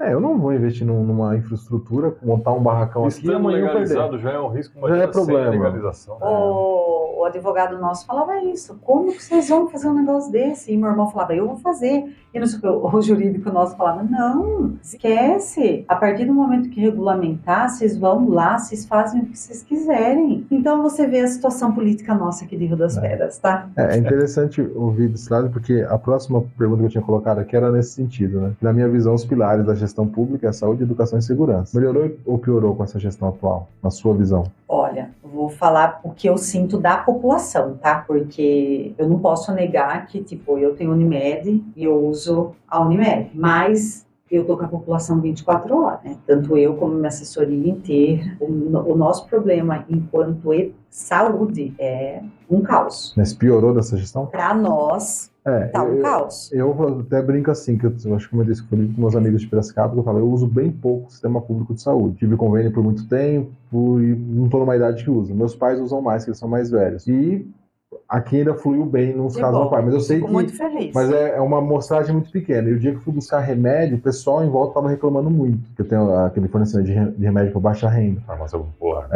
Eu não vou investir numa infraestrutura, montar um barracão aqui e amanhã eu perder. Já é um risco, já é problema. Legalização. O advogado nosso falava isso. Como que vocês vão fazer um negócio desse? E meu irmão falava, eu vou fazer. E não sei o jurídico nosso falava, não, esquece. A partir do momento que regulamentar, vocês vão lá, vocês fazem o que vocês quiserem. Então você vê a situação política nossa aqui de Rio das Pedras, tá? É interessante ouvir desse lado, porque a próxima pergunta que eu tinha colocado aqui era nesse sentido, né? Na minha visão, os pilares da gestão pública é saúde, educação e segurança. Melhorou ou piorou com essa gestão atual, na sua visão? Olha, vou falar o que eu sinto da população, tá? Porque eu não posso negar que, tipo, eu tenho Unimed e eu uso a Unimed, mas eu tô com a população 24 horas, né? Tanto eu como minha assessoria inteira. O nosso problema enquanto saúde é um caos. Mas piorou dessa gestão? Para nós, tá um caos. Eu até brinco assim, que eu acho que eu disse que foi com meus amigos de Piracicaba, que eu falo, eu uso bem pouco o sistema público de saúde. Tive convênio por muito tempo e não tô numa idade que uso. Meus pais usam mais, que eles são mais velhos. E aqui ainda fluiu bem nos Que casos bom. do pai, mas eu sei Fico que... muito feliz. Mas é uma amostragem muito pequena. E o dia que eu fui buscar remédio, o pessoal em volta tava reclamando muito. Que eu tenho aquele fornecimento de remédio para baixa renda. Farmácia popular.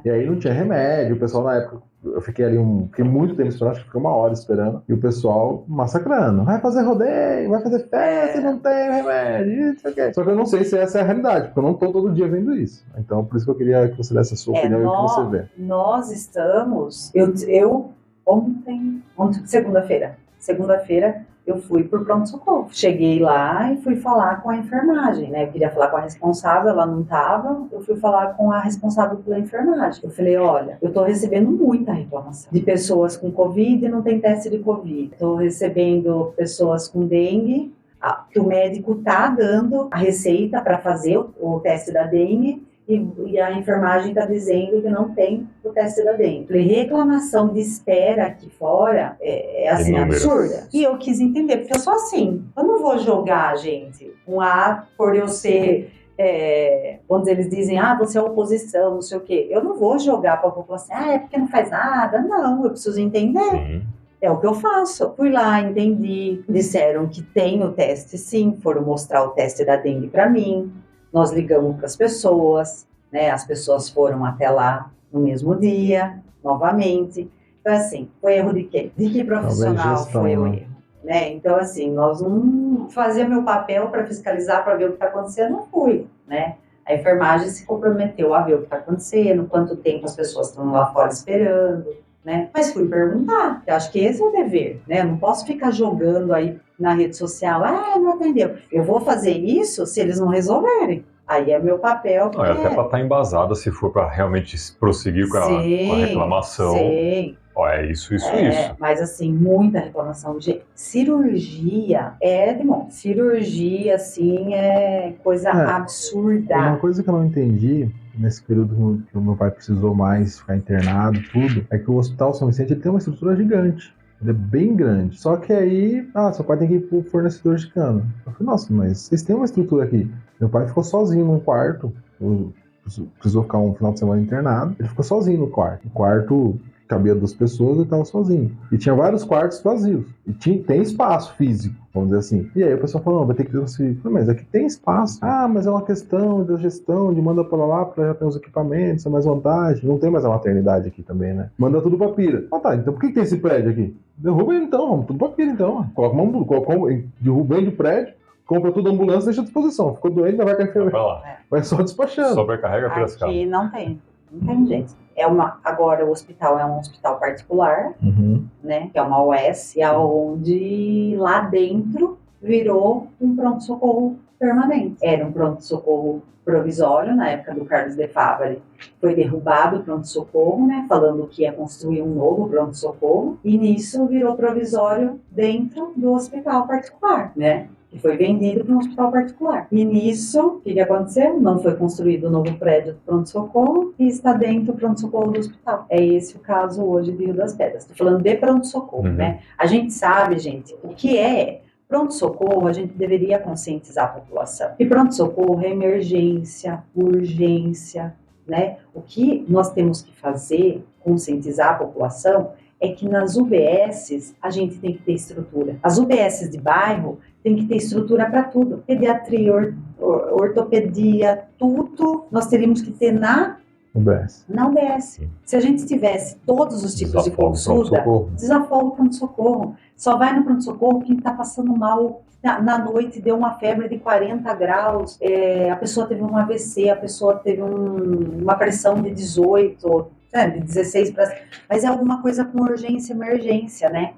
E aí não tinha remédio, o pessoal na época... Eu fiquei ali fiquei muito tempo esperando, acho que fiquei 1 hora esperando. E o pessoal massacrando. Vai fazer rodeio, vai fazer festa, não tem remédio, não sei o quê. Só que eu não sei se essa é a realidade, porque eu não tô todo dia vendo isso. Então, por isso que eu queria que você desse a sua opinião e o que você vê. Nós estamos... Eu ontem, segunda-feira, eu fui por pronto-socorro. Cheguei lá e fui falar com a enfermagem, né? Eu queria falar com a responsável, ela não estava. Eu fui falar com a responsável pela enfermagem. Eu falei, olha, eu tô recebendo muita reclamação de pessoas com Covid e não tem teste de Covid. Tô recebendo pessoas com dengue, que o médico tá dando a receita para fazer o teste da dengue. E a enfermagem está dizendo que não tem o teste da dengue. Falei, reclamação de espera aqui fora é assim, absurda. E eu quis entender, porque eu sou assim, eu não vou jogar, gente, por eu ser, vamos dizer, eles dizem, você é oposição, não sei o quê. Eu não vou jogar para a população, é porque não faz nada. Não, eu preciso entender. Sim. É o que eu faço. Fui lá, entendi, disseram que tem o teste sim, foram mostrar o teste da dengue para mim. Nós ligamos para as pessoas, né? As pessoas foram até lá no mesmo dia, novamente. Então, assim, foi erro de quem? De que profissional foi o erro? Né? Então, assim, nós não fazia meu papel para fiscalizar, para ver o que está acontecendo, não fui, né? A enfermagem se comprometeu a ver o que está acontecendo, quanto tempo as pessoas estão lá fora esperando, né? Mas fui perguntar, eu acho que esse é o dever, né? Eu não posso ficar jogando aí na rede social, não atendeu. Eu vou fazer isso se eles não resolverem. Aí é meu papel. Não, até para estar embasada, se for para realmente prosseguir com a reclamação. Sim. É isso. Mas assim, muita reclamação. Cirurgia cirurgia, assim, é coisa absurda. Uma coisa que eu não entendi nesse período que o meu pai precisou mais ficar internado, tudo, é que o Hospital São Vicente ele tem uma estrutura gigante. Ele é bem grande. Só que aí, seu pai tem que ir pro fornecedor de cano. Eu falei, nossa, mas vocês têm uma estrutura aqui. Meu pai ficou sozinho num quarto. Precisou ficar um final de semana internado. Ele ficou sozinho no quarto. O quarto cabia 2 pessoas e estava sozinho. E tinha vários quartos vazios. E tem espaço físico, vamos dizer assim. E aí o pessoal falou, vai ter que transferir. Mas aqui tem espaço. Mas é uma questão da gestão, de manda pra lá, pra já ter os equipamentos, é mais vantagem. Não tem mais a maternidade aqui também, né? Manda tudo pra pira. Então por que tem esse prédio aqui? Derruba ele então, vamos tudo pra pira então. Derruba ele do prédio, compra tudo ambulância e deixa à disposição. Ficou doente, ainda vai cair enfermeira. Vai só despachando. Sobrecarrega pelas casas. Aqui não tem gente. Agora o hospital é um hospital particular, né? Que é uma UES, e onde lá dentro virou um pronto-socorro permanente. Era um pronto-socorro provisório, na época do Carlos de Fávaro. Foi derrubado o pronto-socorro, né? Falando que ia construir um novo pronto-socorro, e nisso virou provisório dentro do hospital particular, né? Que foi vendido para um hospital particular. E nisso, o que aconteceu? Não foi construído um novo prédio do pronto-socorro e está dentro do pronto-socorro do hospital. É esse o caso hoje de Rio das Pedras. Estou falando de pronto-socorro, né? A gente sabe, gente, o que é pronto-socorro, a gente deveria conscientizar a população. E pronto-socorro é emergência, urgência, né? O que nós temos que fazer, conscientizar a população, é que nas UBSs a gente tem que ter estrutura. As UBSs de bairro tem que ter estrutura para tudo. Pediatria, ortopedia, tudo nós teríamos que ter na UBS. Na UBS. Se a gente tivesse todos os tipos de consulta, desafoga o pronto-socorro. Só vai no pronto-socorro quem está passando mal. Na noite deu uma febre de 40 graus, a pessoa teve um AVC, a pessoa teve uma pressão de 18, de 16 para... Mas é alguma coisa com urgência, emergência, né?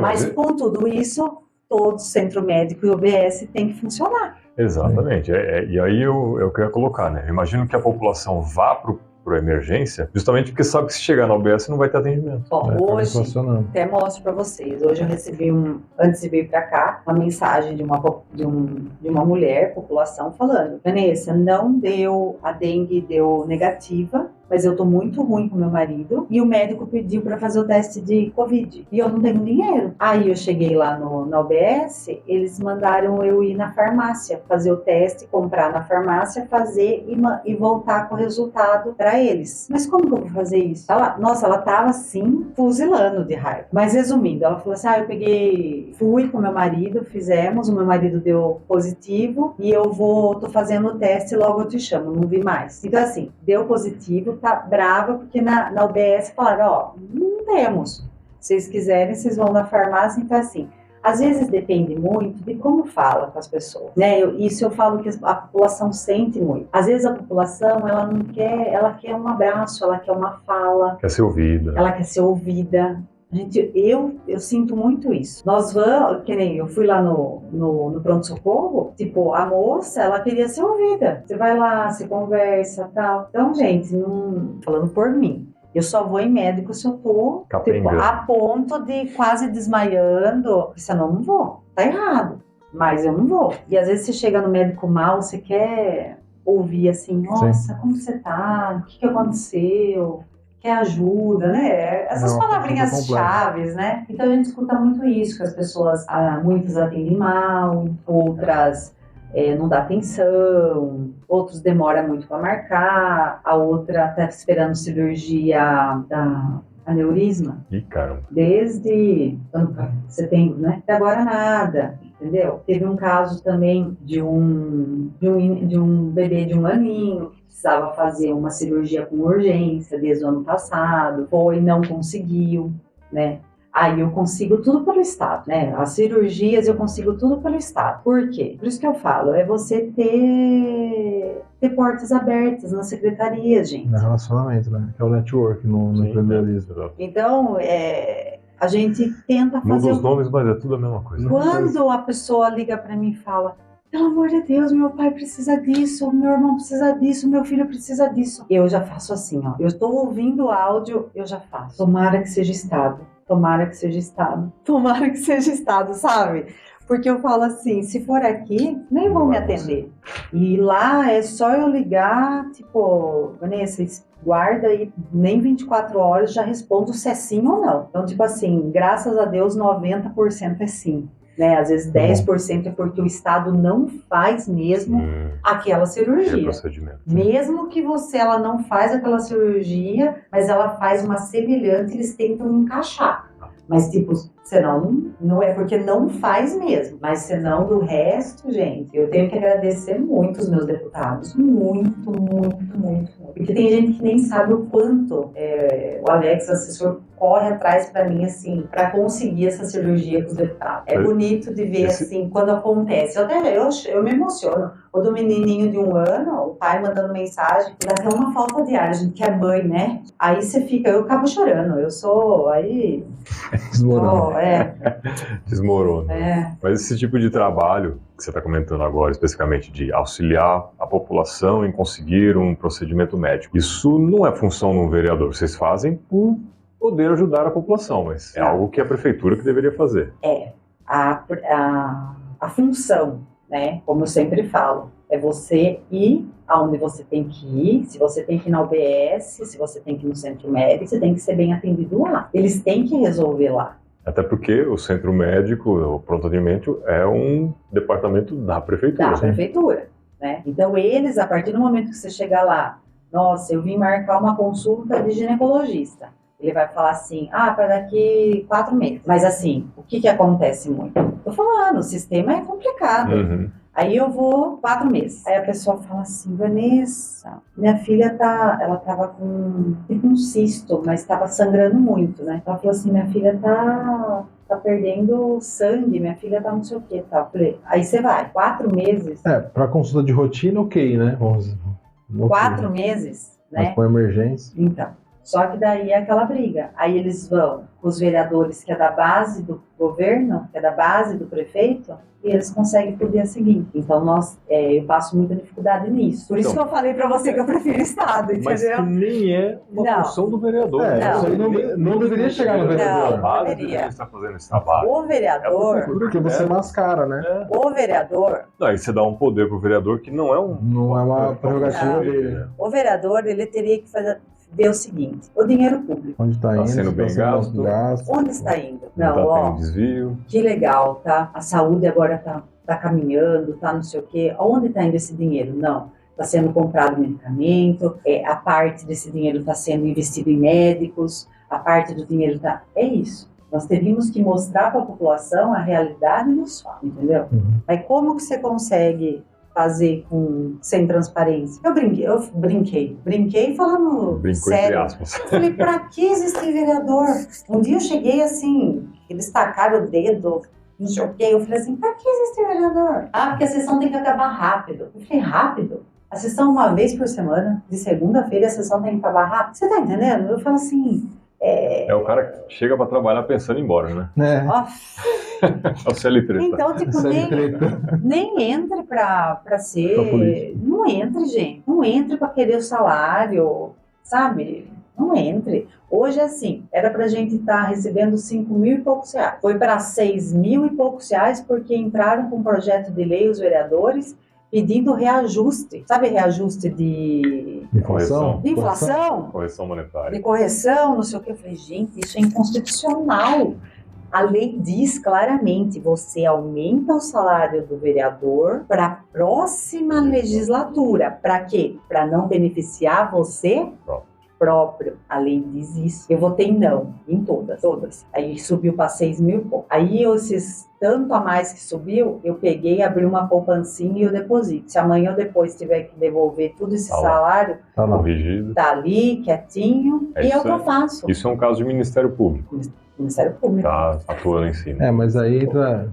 Mas com tudo isso, todo centro médico e UBS tem que funcionar. Exatamente. E aí eu queria colocar, né? Eu imagino que a população vá para a emergência, justamente porque sabe que se chegar na UBS não vai ter atendimento. Bom, hoje, até mostro para vocês, hoje eu recebi, antes de vir para cá, uma mensagem de uma mulher, população, falando: Vanessa, não deu, a dengue deu negativa, mas eu tô muito ruim com meu marido e o médico pediu para fazer o teste de Covid e eu não tenho dinheiro. Aí eu cheguei lá na UBS, eles mandaram eu ir na farmácia, fazer o teste, comprar na farmácia, fazer e voltar com o resultado para eles. Mas como que eu vou fazer isso? Ela tava assim, fuzilando de raiva. Mas resumindo, ela falou assim, fui com meu marido, fizemos, o meu marido deu positivo e tô fazendo o teste, logo eu te chamo, não vi mais. Então assim, deu positivo, tá brava, porque na UBS falaram, não temos. Se vocês quiserem, vocês vão na farmácia. Então assim, às vezes depende muito de como fala com as pessoas, né? Isso eu falo que a população sente muito. Às vezes a população, ela não quer, ela quer um abraço, ela quer uma fala. Quer ser ouvida. Ela quer ser ouvida. Eu sinto muito isso. Nós vamos, que nem eu fui lá no pronto-socorro, tipo, a moça, ela queria ser ouvida. Você vai lá, se conversa, tal. Então, gente, falando por mim, eu só vou em médico se eu tô tipo, a ponto de quase desmaiando, senão eu não vou. Tá errado, mas eu não vou. E às vezes você chega no médico mal, você quer ouvir assim, nossa, como você tá? O que aconteceu? Quer ajuda, né? Essas palavrinhas chaves, né? Então a gente escuta muito isso, que as pessoas, muitas atendem mal, outras não dá atenção, outros demoram muito para marcar, a outra tá esperando cirurgia da aneurisma. Ih, caramba. Desde setembro, né? Até agora nada, entendeu? Teve um caso também de um bebê de 1 aninho, que precisava fazer uma cirurgia com urgência desde o ano passado, não conseguiu, né? Aí eu consigo tudo pelo Estado, né? As cirurgias eu consigo tudo pelo Estado. Por quê? Por isso que eu falo, é você ter portas abertas na secretaria, gente. No relacionamento, né? Que é o network no empreendedorismo. Então, a gente tenta fazer... Muda os nomes, mas é tudo a mesma coisa. Quando a pessoa liga pra mim e fala, pelo amor de Deus, meu pai precisa disso, meu irmão precisa disso, meu filho precisa disso. Eu já faço assim, ó. Eu estou ouvindo o áudio, eu já faço. Tomara que seja Estado. Tomara que seja Estado. Tomara que seja Estado, sabe? Porque eu falo assim, se for aqui, nem vão me atender. E lá é só eu ligar, tipo, Vanessa, guarda aí, nem 24 horas já respondo se é sim ou não. Então, tipo assim, graças a Deus, 90% é sim. Né? Às vezes 10% é porque o Estado não faz mesmo aquela cirurgia. Mesmo que ela não faz aquela cirurgia, mas ela faz uma semelhante, eles tentam encaixar. Mas tipo, senão não é porque não faz mesmo. Mas senão do resto, gente, eu tenho que agradecer muito os meus deputados. Muito, muito, muito. Porque tem gente que nem sabe o quanto o Alex, assessor, corre atrás pra mim, assim, pra conseguir essa cirurgia com os deputados. É bonito de ver, assim, quando acontece. Eu me emociono. O do menininho de 1 ano, o pai mandando mensagem, dá até uma falta de ar, a gente que é mãe, né? Aí você fica, eu acabo chorando. Aí... Desmorona. Desmorona. Mas esse tipo de trabalho que você está comentando agora, especificamente de auxiliar a população em conseguir um procedimento médico, isso não é função de um vereador. Vocês fazem por poder ajudar a população, mas é algo que a prefeitura que deveria fazer. A função, né, como eu sempre falo, é você ir aonde você tem que ir. Se você tem que ir na UBS, se você tem que ir no centro médico, você tem que ser bem atendido lá. Eles têm que resolver lá. Até porque o centro médico, o pronto atendimento, é um departamento da prefeitura. Da prefeitura, né? Então eles, a partir do momento que você chegar lá, nossa, eu vim marcar uma consulta de ginecologista. Ele vai falar assim, para daqui 4 meses. Mas assim, o que acontece muito? Tô falando, o sistema é complicado. Aí eu vou 4 meses. Aí a pessoa fala assim, Vanessa, minha filha ela tava com tipo um cisto, mas tava sangrando muito, né? Ela falou assim, minha filha tá perdendo sangue, minha filha tá não sei o que, tá? Falei, aí você vai, 4 meses. Pra consulta de rotina, ok, né? 4 meses, né? Mas com emergência. Então. Só que daí é aquela briga. Aí eles vão com os vereadores, que é da base do governo, que é da base do prefeito, e eles conseguem pro dia seguinte. Então eu passo muita dificuldade nisso. Por isso que eu falei pra você que eu prefiro Estado, entendeu? Mas que nem é uma função do vereador. Não deveria chegar no vereador. Não deveria estar fazendo esse trabalho. O vereador... Porque você mascara, né? O vereador... Aí você dá um poder pro vereador que não é uma prerrogativa dele. O vereador, ele teria que ver o seguinte, o dinheiro público. Onde está indo? sendo bem gasto. Onde está indo? Não Não, tá tendo desvio. que legal, tá? A saúde agora tá caminhando, tá não sei o quê. Aonde está indo esse dinheiro? Não. Está sendo comprado medicamento, a parte desse dinheiro está sendo investido em médicos, a parte do dinheiro está... É isso. Nós teríamos que mostrar para a população a realidade dos fatos, entendeu? Aí como que você consegue fazer sem transparência? Eu brinquei falando Brincou sério. entre aspas. Eu falei, pra que existir vereador? Um dia eu cheguei assim, eles tacaram o dedo, não sei o quê, eu falei assim, pra que existir vereador? Ah, porque a sessão tem que acabar rápido. Eu falei, rápido? A sessão uma vez por semana, de segunda-feira, a sessão tem que acabar rápido. Você tá entendendo? Eu falo assim... É o cara que chega pra trabalhar pensando em ir embora, né? Ó, É o CL Treta. então, tipo, nem entre pra ser... Não entre, gente. Não entre pra querer o salário, sabe? Não entre. Hoje, assim, era pra gente estar recebendo 5 mil e poucos reais. Foi para 6 mil e poucos reais porque entraram com um projeto de lei os vereadores pedindo reajuste. Sabe reajuste de Inflação? De inflação? Correção monetária. De correção, não sei o que. Eu falei, gente, isso é inconstitucional. A lei diz claramente, você aumenta o salário do vereador para a próxima legislatura. Para quê? Para não beneficiar você próprio. A lei diz isso. Eu votei não em todas. Aí subiu para 6 mil e pouco. Aí esses tanto a mais que subiu, eu peguei, abri uma poupancinha e eu deposito. Se amanhã ou depois tiver que devolver tudo esse salário, corrigido. Tá ali, quietinho, e é o que eu faço. Isso é um caso de Ministério Público. Ministério Público. Tá atuando em cima. Mas aí entra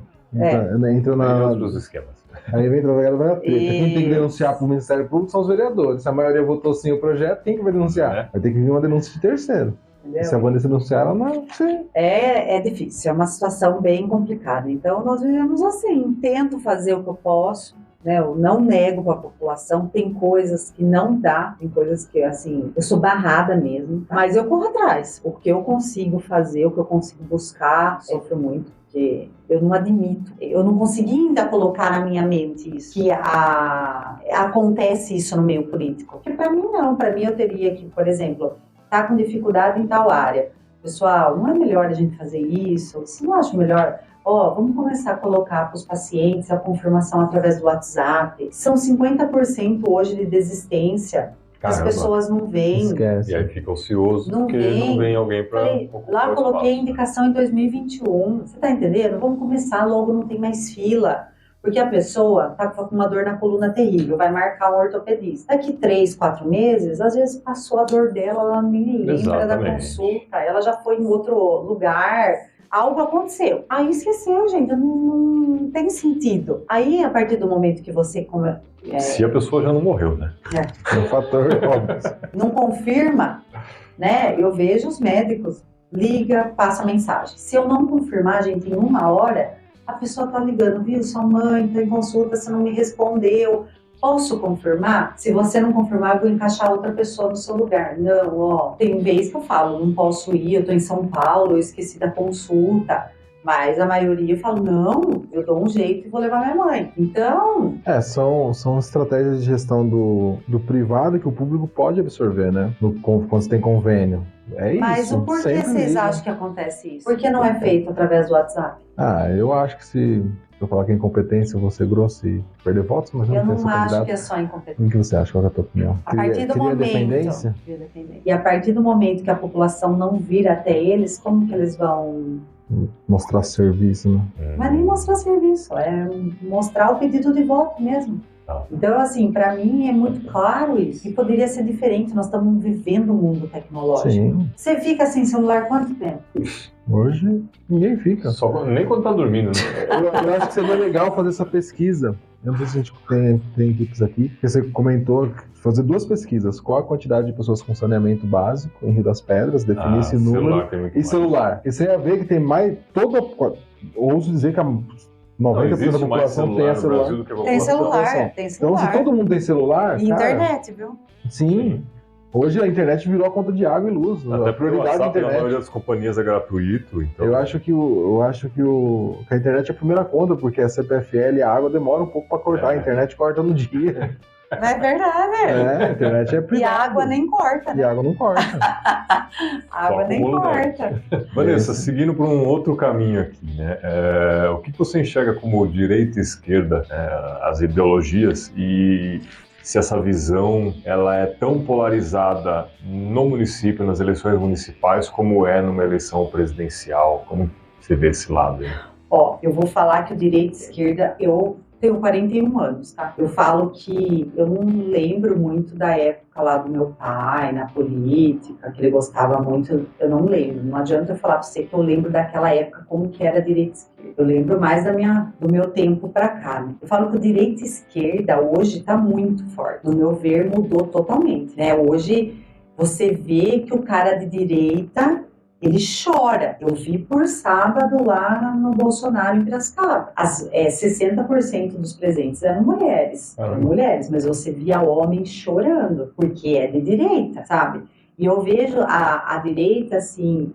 na... outros esquemas. Aí vem a treta. Quem tem que denunciar para o Ministério Público são os vereadores. Se a maioria votou sim o projeto, quem que vai denunciar? Vai ter que vir uma denúncia de terceiro. Entendeu? Se a Wanda denunciar, ela não sei. É difícil, é uma situação bem complicada. Então, nós vivemos assim. Tento fazer o que eu posso, né? Eu não nego para a população. Tem coisas que não dá, tem coisas que, assim, eu sou barrada mesmo. Mas eu corro atrás. O que eu consigo fazer, o que eu consigo buscar, sofro muito. Porque eu não admito, eu não consegui ainda colocar na minha mente isso, que acontece isso no meio político. Porque para mim não, para mim eu teria que, por exemplo, tá com dificuldade em tal área. Pessoal, não é melhor a gente fazer isso? Se não acha melhor, vamos começar a colocar para os pacientes a confirmação através do WhatsApp. São 50% hoje de desistência. As pessoas não vêm. Esquece. E aí fica ocioso porque não vem alguém para ocupar lá o coloquei espaço. indicação em 2021. Você tá entendendo? Vamos começar logo, não tem mais fila. Porque a pessoa tá com uma dor na coluna terrível, vai marcar um ortopedista. Daqui 3, 4 meses, às vezes passou a dor dela, ela nem lembra da consulta. Ela já foi em outro lugar. Algo aconteceu. Aí esqueceu, gente. Não tem sentido. Aí, a partir do momento que você... Se a pessoa já não morreu, né? É um fator óbvio. Não confirma, né? Eu vejo os médicos, liga, passa mensagem. Se eu não confirmar, gente, em 1 hora, a pessoa tá ligando, viu? Sua mãe tá em consulta, você não me respondeu. Posso confirmar? Se você não confirmar, eu vou encaixar outra pessoa no seu lugar. Não, tem vez que eu falo, não posso ir, eu tô em São Paulo, eu esqueci da consulta. Mas a maioria fala, não, eu dou um jeito e vou levar minha mãe. Então... São estratégias de gestão do privado que o público pode absorver, né? Quando você tem convênio. É isso. Mas o porquê vocês acham que acontece isso? Por que não é feito através do WhatsApp? Eu acho que se eu falar que é incompetência, eu vou ser grosso e perder votos, mas eu não não acho que é só incompetência. O que você acha? Qual é a tua opinião? A partir do momento... dependência? E a partir do momento que a população não vir até eles, como que eles vão... Mostrar serviço, né? Mas nem mostrar serviço, é mostrar o pedido de voto mesmo. Então, assim, para mim é muito claro isso. E poderia ser diferente, nós estamos vivendo um mundo tecnológico. Sim. Você fica sem celular quanto tempo? Hoje, ninguém fica. Nem quando tá dormindo, né? Eu acho que seria legal fazer essa pesquisa. Eu não sei se a gente tem equipes aqui. Porque você comentou fazer 2 pesquisas. Qual a quantidade de pessoas com saneamento básico em Rio das Pedras, definir esse número. Celular. E você ia ver que tem mais... Ouso dizer que 90% da população tem celular. Tem celular. Então, se todo mundo tem celular... E internet, viu? Sim. Hoje a internet virou a conta de água e luz. Até a prioridade da internet. A maioria das companhias é gratuito. Então... Eu acho que a internet é a primeira conta, porque a CPFL e a água demora um pouco para cortar. A internet corta no dia. Não é verdade? A internet é privada. E a água nem corta, E né? a água não corta. A água nem corta. Vanessa, seguindo por um outro caminho aqui, né? O que você enxerga como direita e esquerda, as ideologias, e se essa visão ela é tão polarizada no município, nas eleições municipais, como é numa eleição presidencial? Como você vê esse lado aí? Ó, eu vou falar que o direita e esquerda, eu tenho 41 anos, tá? Eu falo que eu não lembro muito da época lá do meu pai, na política, que ele gostava muito, eu não lembro. Não adianta eu falar pra você que eu lembro daquela época como que era direita e esquerda. Eu lembro mais do meu tempo pra cá, né? Eu falo que o direita e esquerda hoje tá muito forte. No meu ver, mudou totalmente, né? Hoje você vê que o cara de direita, ele chora. Eu vi por sábado lá no Bolsonaro em Piracicaba. 60% dos presentes eram mulheres. Eram mulheres, mas você via homens chorando, porque é de direita, sabe? E eu vejo a direita, assim,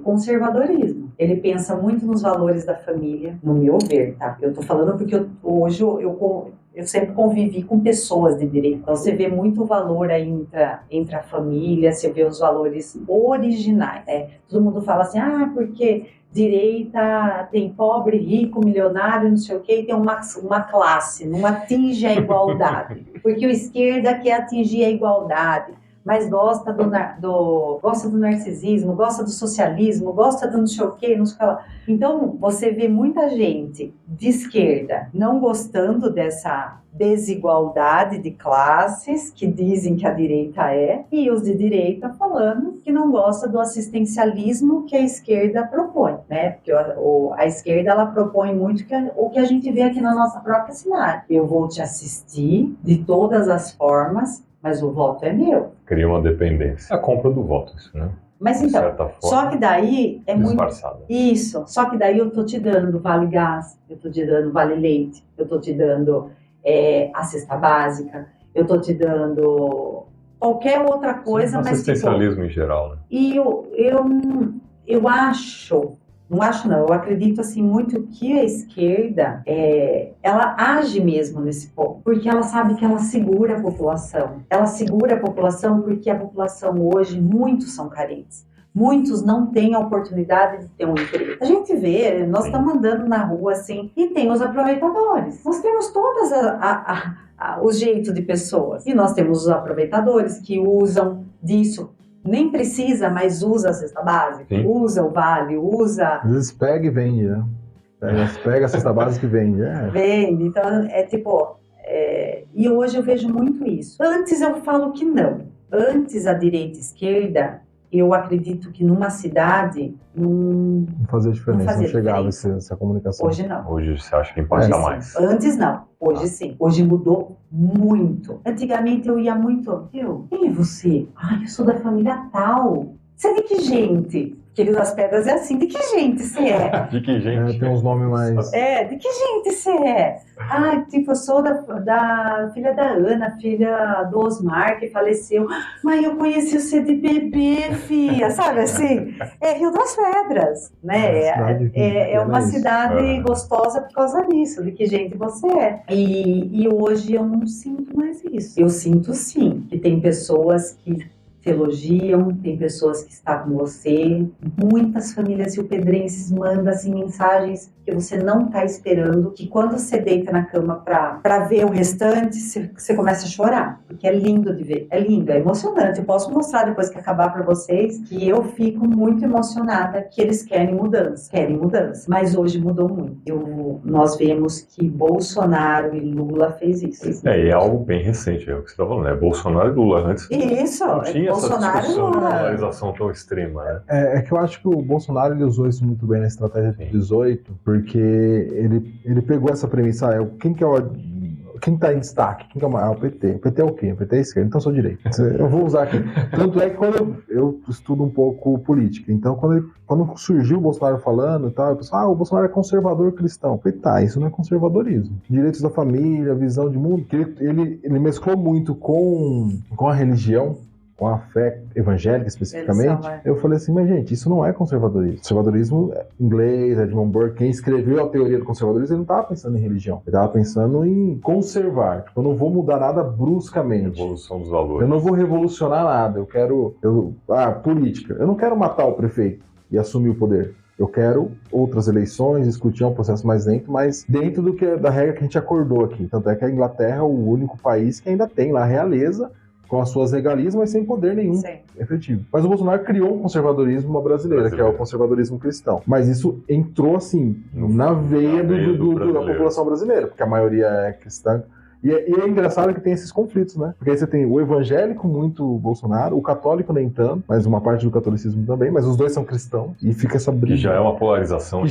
conservadorismo. Ele pensa muito nos valores da família, no meu ver, tá? Eu tô falando porque hoje eu sempre convivi com pessoas de direita. Então, você vê muito valor aí entre a família, você vê os valores originais, né? Todo mundo fala assim, porque direita tem pobre, rico, milionário, não sei o quê, e tem uma classe, não atinge a igualdade. Porque o esquerda quer atingir a igualdade, mas gosta do narcisismo, gosta do socialismo, gosta do não sei o quê, não sei o que lá. Então, você vê muita gente de esquerda não gostando dessa desigualdade de classes que dizem que a direita e os de direita falando que não gosta do assistencialismo que a esquerda propõe, né? Porque a esquerda, ela propõe muito o que a gente vê aqui na nossa própria cidade. Eu vou te assistir de todas as formas, mas o voto é meu. Cria uma dependência. A compra do voto, isso, né? Mas então, só que daí é muito... Isso, só que daí eu tô te dando vale gás, eu tô te dando vale leite, eu tô te dando a cesta básica, eu tô te dando qualquer outra coisa, mas... Assistencialismo em geral, né? E eu acho... Não acho não, eu acredito assim muito que a esquerda, ela age mesmo nesse ponto, porque ela sabe que ela segura a população. Ela segura a população porque a população hoje, muitos são carentes. Muitos não têm a oportunidade de ter um emprego. A gente vê, nós estamos andando na rua assim, e tem os aproveitadores. Nós temos todos os jeitos de pessoas. E nós temos os aproveitadores que usam disso. Nem precisa, mas usa a cesta básica, sim. Usa o vale, usa... Às vezes pega e vende, né? Pega a cesta básica e vende. Vende, então e hoje eu vejo muito isso. Antes eu falo que não. Antes a direita e a esquerda, eu acredito que numa cidade não fazia diferença, não chegava essa comunicação. Hoje não. Hoje você acha que impacta mais? Antes não, hoje sim. Hoje mudou muito. Antigamente eu ia muito, quem é você? Eu sou da família tal. Você é de que gente? Querido das Pedras é assim, de que gente você é? De que gente? Tem uns nomes mais... de que gente você é? Eu sou da filha da Ana, filha do Osmar, que faleceu. Mas eu conheci você de bebê, filha, sabe assim? É Rio das Pedras, né? É uma cidade gostosa por causa disso, de que gente você é. E hoje eu não sinto mais isso. Eu sinto sim, que tem pessoas que te elogiam, tem pessoas que estão com você, muitas famílias rio-pedrenses mandam assim, mensagens que você não está esperando, que quando você deita na cama para ver o restante, você começa a chorar, porque é lindo de ver, é lindo, é emocionante. Eu posso mostrar depois que acabar para vocês que eu fico muito emocionada que eles querem mudança, mas hoje mudou muito. Nós vemos que Bolsonaro e Lula fez isso. É algo bem recente, é o que você está falando, né? Bolsonaro e Lula antes. Isso, não tinha Bolsonaro essa discussão de polarização tão extrema, né? É que eu acho que o Bolsonaro ele usou isso muito bem na estratégia de 18, porque ele pegou essa premissa, quem está em destaque? Quem que é o maior? O PT. O PT é o quê? O PT é esquerda, então eu sou direita. Eu vou usar aqui. Tanto é que quando eu estudo um pouco política, então quando surgiu o Bolsonaro falando e tal, eu pensei, o Bolsonaro é conservador cristão. Eu falei, isso não é conservadorismo. Direitos da família, visão de mundo, que ele mesclou muito com a religião, com a fé evangélica especificamente, eu falei assim, mas gente, isso não é conservadorismo. Conservadorismo inglês, Edmund Burke, quem escreveu a teoria do conservadorismo, ele não estava pensando em religião, ele estava pensando em conservar. Tipo, eu não vou mudar nada bruscamente. Evolução dos valores. Eu não vou revolucionar nada, política. Eu não quero matar o prefeito e assumir o poder. Eu quero outras eleições, discutir um processo mais lento, mas dentro da regra que a gente acordou aqui. Tanto é que a Inglaterra é o único país que ainda tem lá a realeza, com as suas regalias, mas sem poder nenhum efetivo. Mas o Bolsonaro criou um conservadorismo brasileiro, que é o conservadorismo cristão. Mas isso entrou, assim, na veia da população brasileira, porque a maioria é cristã. E é engraçado que tem esses conflitos, né? Porque aí você tem o evangélico muito Bolsonaro, o católico nem tanto, mas uma parte do catolicismo também, mas os dois são cristãos, e fica essa briga. Que já é uma polarização.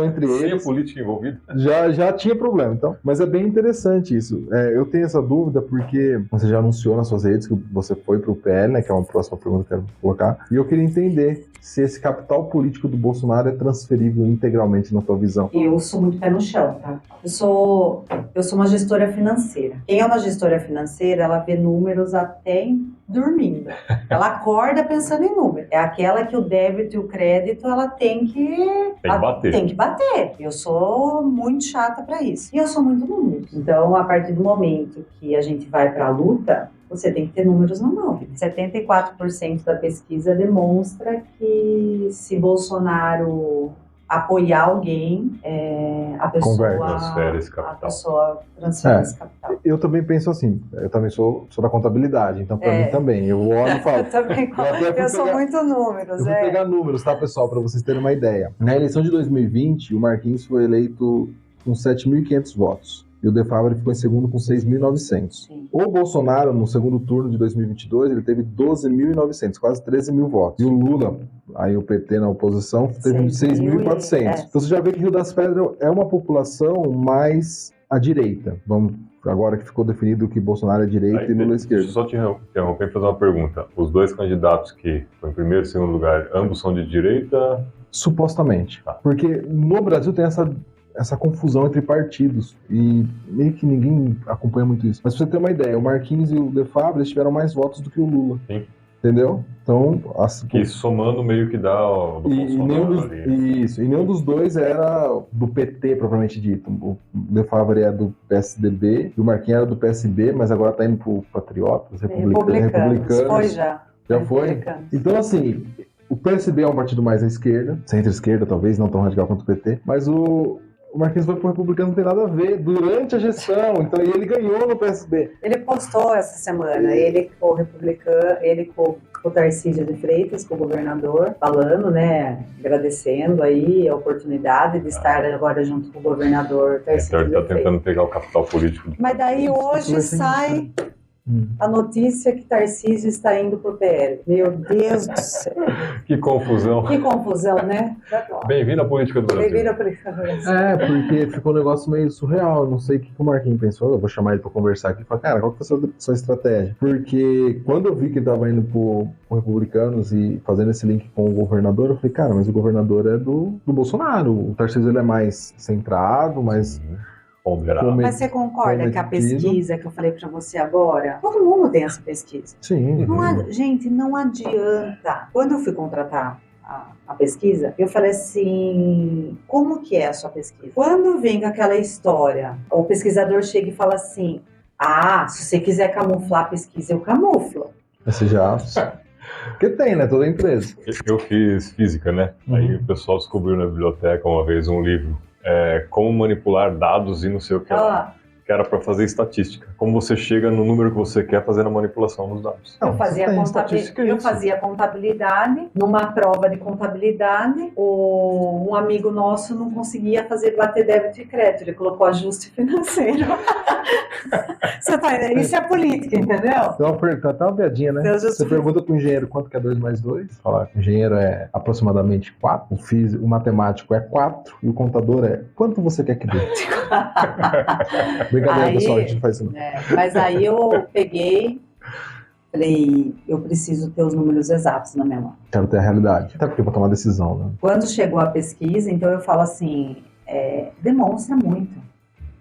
Entre eles. Sem a política envolvida. Já tinha problema, então. Mas é bem interessante isso. Eu tenho essa dúvida porque você já anunciou nas suas redes que você foi pro PL, né? Que é uma próxima pergunta que eu quero colocar. E eu queria entender se esse capital político do Bolsonaro é transferível integralmente na tua visão. Eu sou muito pé no chão, tá? Eu sou uma gestora financeira. Quem é uma gestora financeira, ela vê números até dormindo. Ela acorda pensando em números. É aquela que o débito e o crédito, ela tem que bater. Eu sou muito chata para isso. E eu sou muito número. Então, a partir do momento que a gente vai para a luta, você tem que ter números na mão. 74% da pesquisa demonstra que se Bolsonaro apoiar alguém, a pessoa transfere esse capital. Eu também penso assim, eu também sou da contabilidade, então para mim também, eu olho e falo... eu sou muito números. Eu vou pegar números, tá, pessoal, para vocês terem uma ideia. Na eleição de 2020, o Marquinhos foi eleito com 7.500 votos. E o De Favre ficou em segundo com 6.900. O Bolsonaro, no segundo turno de 2022, ele teve 12.900, quase 13 mil votos. E o Lula, aí o PT na oposição, teve 6.400. Então você já vê que Rio das Pedras é uma população mais à direita. Agora que ficou definido que Bolsonaro é direita e Lula é esquerda. Deixa eu só te interromper e fazer uma pergunta. Os dois candidatos que estão em primeiro e segundo lugar, ambos são de direita? Supostamente. Porque no Brasil tem essa confusão entre partidos e meio que ninguém acompanha muito isso. Mas pra você ter uma ideia, o Marquinhos e o De Favre tiveram mais votos do que o Lula. Sim. Entendeu? Então... Que somando meio que dá do Bolsonaro ali. Isso. E nenhum dos dois era do PT, propriamente dito. O De Favre é do PSDB e o Marquinhos era do PSB, mas agora tá indo pro Patriotas, Republicanos. Foi já. Já foi? Então, assim... O PSB é um partido mais à esquerda, centro-esquerda talvez, não tão radical quanto o PT, mas o Marquinhos foi pro Republicano, não tem nada a ver, durante a gestão, então ele ganhou no PSB. Ele postou essa semana, ele com o Republicano, ele com o Tarcísio de Freitas, com o governador, falando, né, agradecendo aí a oportunidade de estar agora junto com o governador Tarcísio de Freitas. Tá tentando pegar o capital político. Mas daí hoje sai... a notícia que Tarcísio está indo pro PL. Meu Deus do céu. Que confusão. Que confusão, né? Bem-vindo à política do Brasil. Bem-vindo à política do Brasil. Porque ficou um negócio meio surreal. Eu não sei o que o Marquinhos pensou. Eu vou chamar ele pra conversar aqui e falar, cara, qual que foi a sua estratégia? Porque quando eu vi que ele tava indo pro Republicanos e fazendo esse link com o governador, eu falei, cara, mas o governador é do Bolsonaro. O Tarcísio, ele é mais centrado, mais... Mas você concorda que a pesquisa que eu falei pra você agora, todo mundo tem essa pesquisa. Sim. Gente, não adianta. Quando eu fui contratar a pesquisa, eu falei assim, como que é a sua pesquisa? Quando vem com aquela história, o pesquisador chega e fala assim, se você quiser camuflar a pesquisa, eu camuflo. Você já... Porque tem, né? Toda empresa. Eu fiz física, né? Aí o pessoal descobriu na biblioteca uma vez um livro. Como manipular dados e não sei o que lá. Que era para fazer estatística. Como você chega no número que você quer fazendo a manipulação dos dados. Eu fazia contabilidade. Numa prova de contabilidade, um amigo nosso não conseguia bater débito e crédito. Ele colocou ajuste financeiro. Isso é política, entendeu? Então, tá uma piadinha, né? Você pergunta pro engenheiro quanto que é 2 mais 2. Falar que o engenheiro é aproximadamente 4. O matemático é 4. E o contador é quanto você quer que dê? Brincadeira, pessoal, a gente não faz isso não. Mas aí eu peguei, falei, eu preciso ter os números exatos na minha mão. Quero ter a realidade, até porque eu vou tomar decisão, né? Quando chegou a pesquisa, então eu falo assim, demonstra muito.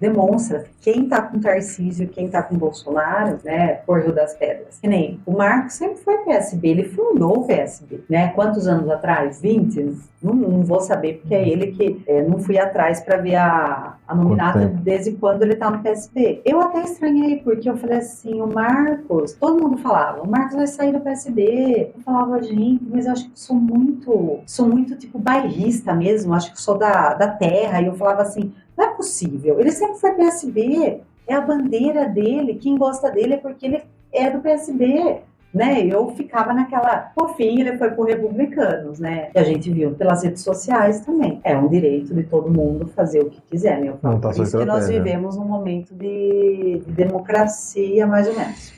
demonstra quem tá com Tarcísio, quem tá com Bolsonaro, né, por Rio das Pedras. Que nem o Marcos sempre foi PSB, ele fundou o PSB, né? Quantos anos atrás? 20? Não vou saber, porque é ele que não fui atrás para ver a nominata desde quando ele tá no PSB. Eu até estranhei, porque eu falei assim, o Marcos, todo mundo falava, o Marcos vai sair do PSB. Eu falava, gente, mas eu acho que eu sou muito tipo bairrista mesmo, acho que sou da terra, e eu falava assim, não é possível, ele sempre foi PSB, é a bandeira dele, quem gosta dele é porque ele é do PSB, né? Eu ficava naquela, por fim ele foi por Republicanos, né? E a gente viu pelas redes sociais também. É um direito de todo mundo fazer o que quiser, né? Não, tá por isso que nós vivemos num momento de democracia, mais ou menos.